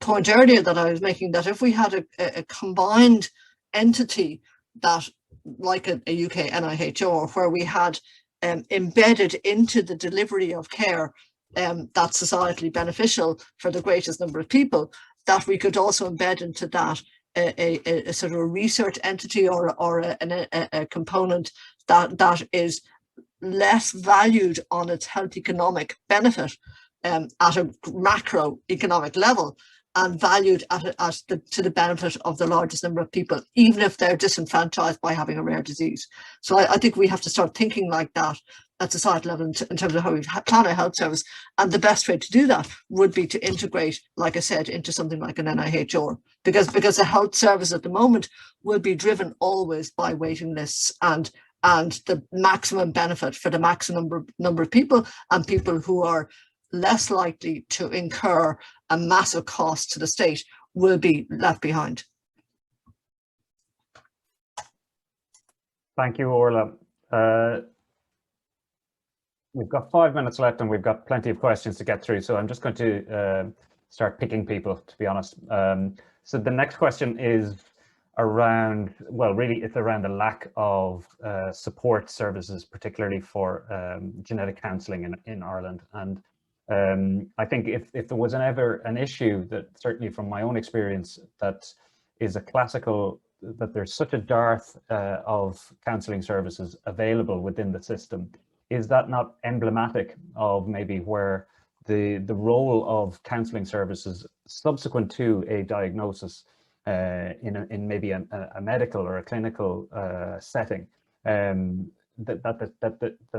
point earlier that I was making, that if we had a combined entity that, like a UK NIHR, where we had embedded into the delivery of care that's societally beneficial for the greatest number of people, that we could also embed into that a sort of a research entity or a component that is less valued on its health economic benefit at a macroeconomic level, and valued to the benefit of the largest number of people, even if they're disenfranchised by having a rare disease. So I think we have to start thinking like that at societal level in terms of how we plan our health service. And the best way to do that would be to integrate, like I said, into something like an NIHR, because the health service at the moment will be driven always by waiting lists and the maximum benefit for the maximum number of people, and people who are less likely to incur a massive cost to the state will be left behind. Thank you, Orla. We've got 5 minutes left and we've got plenty of questions to get through, so I'm just going to start picking people, to be honest. So the next question is around, well, really it's around the lack of support services, particularly for genetic counselling in Ireland. And I think if there was ever an issue that, certainly from my own experience, that is a classical, that there's such a dearth of counselling services available within the system, is that not emblematic of maybe where the role of counselling services subsequent to a diagnosis in maybe a medical or a clinical setting, that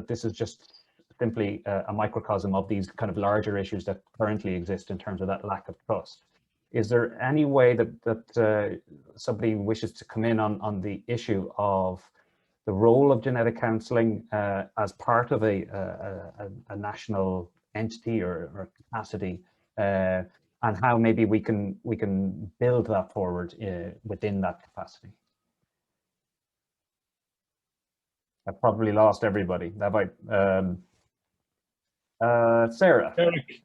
this is just simply a microcosm of these kind of larger issues that currently exist in terms of that lack of trust? Is there any way that somebody wishes to come in on the issue of the role of genetic counselling as part of a national entity or capacity, and how maybe we can build that forward within that capacity? I've probably lost everybody. Have I? Sarah.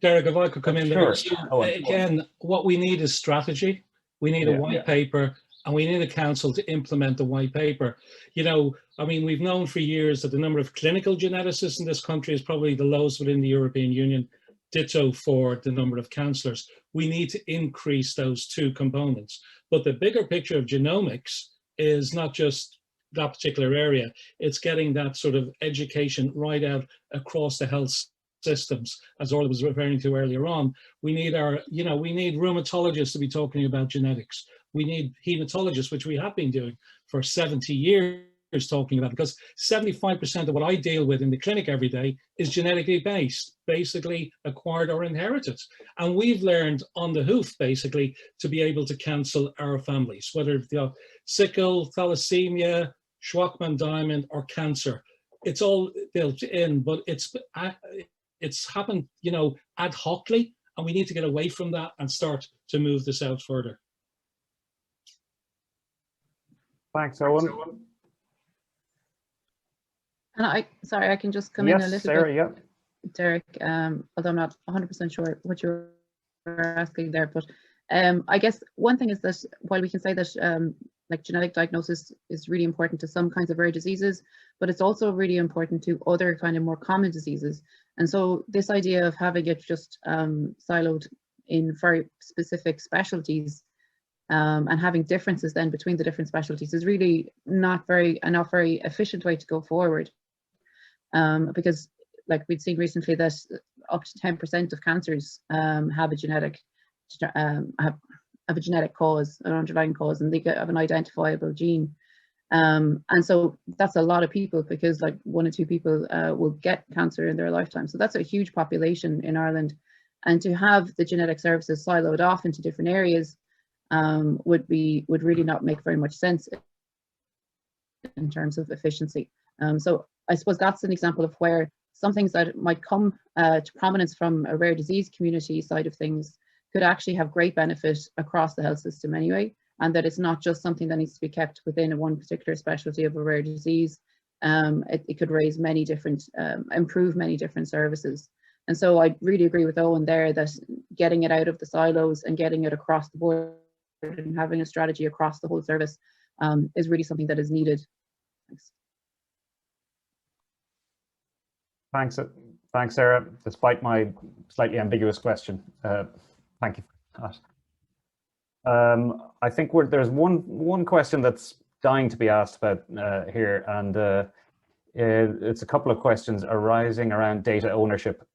Derick, if I could come in there. Sure. Oh, again, what we need is strategy. We need a white paper, and we need a council to implement the white paper. You know, I mean, we've known for years that the number of clinical geneticists in this country is probably the lowest within the European Union, ditto for the number of counsellors. We need to increase those two components. But the bigger picture of genomics is not just that particular area, it's getting that sort of education right out across the health systems, as Orla was referring to earlier on. We need we need rheumatologists to be talking about genetics. We need hematologists, which we have been doing for 70 years, talking about, because 75% of what I deal with in the clinic every day is genetically based, basically acquired or inherited. And we've learned on the hoof, basically, to be able to counsel our families, whether it's sickle, thalassemia, Schwachman-Diamond, or cancer. It's all built in, but it's happened, ad hocly, and we need to get away from that and start to move this out further. Thanks, Owen. And I can just come in a little Sarah, bit. yeah. Derick, although I'm not 100% sure what you're asking there, but I guess one thing is that while we can say that like genetic diagnosis is really important to some kinds of rare diseases, but it's also really important to other kind of more common diseases. And so this idea of having it just siloed in very specific specialties and having differences then between the different specialties is really not very efficient way to go forward. Because like we'd seen recently that up to 10% of cancers have a genetic cause, an underlying cause, and they have an identifiable gene. And so that's a lot of people, because like 1 or 2 people will get cancer in their lifetime. So that's a huge population in Ireland. And to have the genetic services siloed off into different areas would really not make very much sense in terms of efficiency. So I suppose that's an example of where some things that might come to prominence from a rare disease community side of things could actually have great benefit across the health system anyway, and that it's not just something that needs to be kept within one particular specialty of a rare disease. It could raise many different, improve many different services. And so I really agree with Owen there that getting it out of the silos and getting it across the board and having a strategy across the whole service is really something that is needed. Thanks. Thanks, Sarah. Despite my slightly ambiguous question, thank you for that. I think there's one question that's dying to be asked about here, and it's a couple of questions arising around data ownership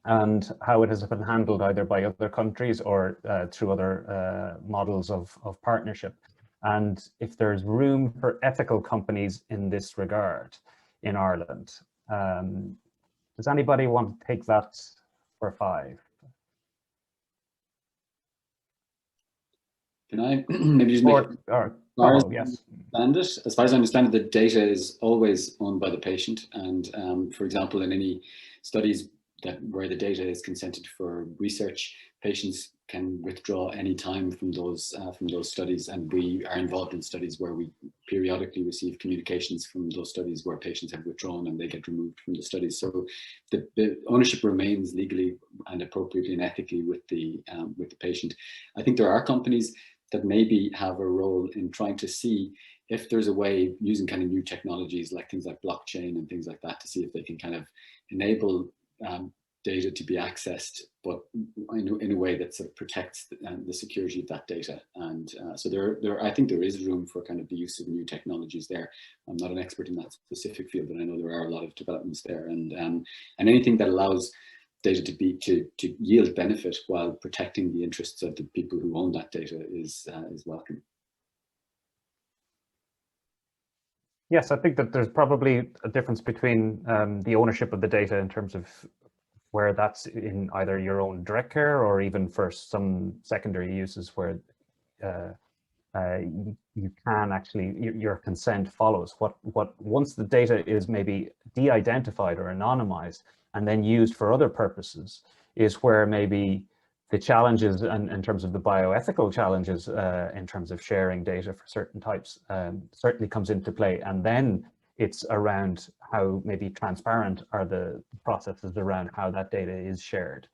and how it has been handled either by other countries or through other models of partnership, and if there's room for ethical companies in this regard in Ireland. Does anybody want to take that for 5? Can I maybe just make yes. As far as I understand it, the data is always owned by the patient, and for example, in any studies that where the data is consented for research, patients can withdraw any time from those studies, and we are involved in studies where we periodically receive communications from those studies where patients have withdrawn and they get removed from the studies. So the ownership remains legally and appropriately and ethically with the patient. I think there are companies that maybe have a role in trying to see if there's a way using kind of new technologies like things like blockchain and things like that to see if they can kind of enable data to be accessed, but in a way that sort of protects the security of that data. And so I think there is room for kind of the use of new technologies there. I'm not an expert in that specific field, but I know there are a lot of developments there, and anything that allows data to yield benefit while protecting the interests of the people who own that data is welcome. Yes, I think that there's probably a difference between the ownership of the data in terms of where that's in either your own direct care or even for some secondary uses where you can actually, your consent follows. Once the data is maybe de-identified or anonymized and then used for other purposes is where maybe the challenges and in terms of the bioethical challenges in terms of sharing data for certain types certainly comes into play. And then it's around how maybe transparent are the processes around how that data is shared.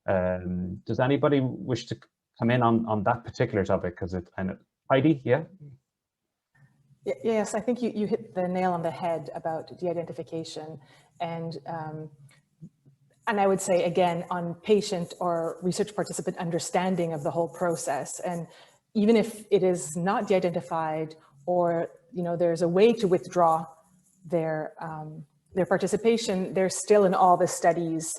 Does anybody wish to come in on that particular topic? Because Heidi, yeah? Yes, I think you hit the nail on the head about de-identification, and I would say again on patient or research participant understanding of the whole process. And even if it is not de-identified, or there's a way to withdraw their participation, they're still in all the studies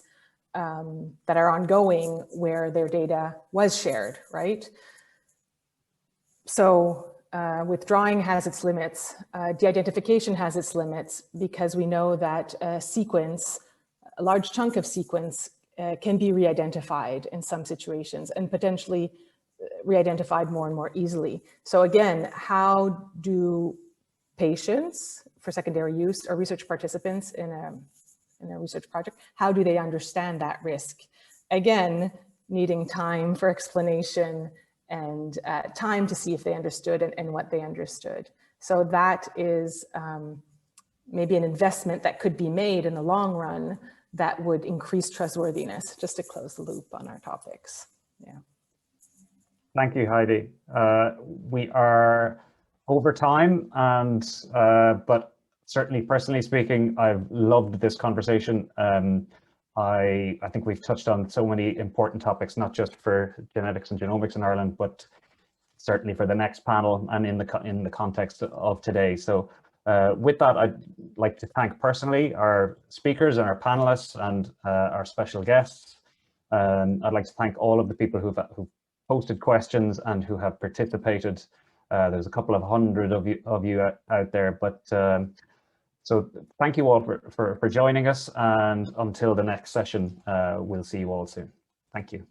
that are ongoing where their data was shared, right? So withdrawing has its limits, de-identification has its limits, because we know that a large chunk of sequence can be re-identified in some situations and potentially re-identified more and more easily. So again, how do patients for secondary use or research participants in a research project, how do they understand that risk? Again, needing time for explanation and time to see if they understood and what they understood. So that is maybe an investment that could be made in the long run that would increase trustworthiness, just to close the loop on our topics. Yeah. Thank you, Heidi. We are over time, and but certainly personally speaking, I've loved this conversation. I think we've touched on so many important topics, not just for genetics and genomics in Ireland, but certainly for the next panel and in the context of today. So with that, I'd like to thank personally our speakers and our panelists and our special guests. I'd like to thank all of the people who've posted questions and who have participated. There's a couple of hundred of you out there, but so thank you all for joining us, and until the next session, we'll see you all soon. Thank you.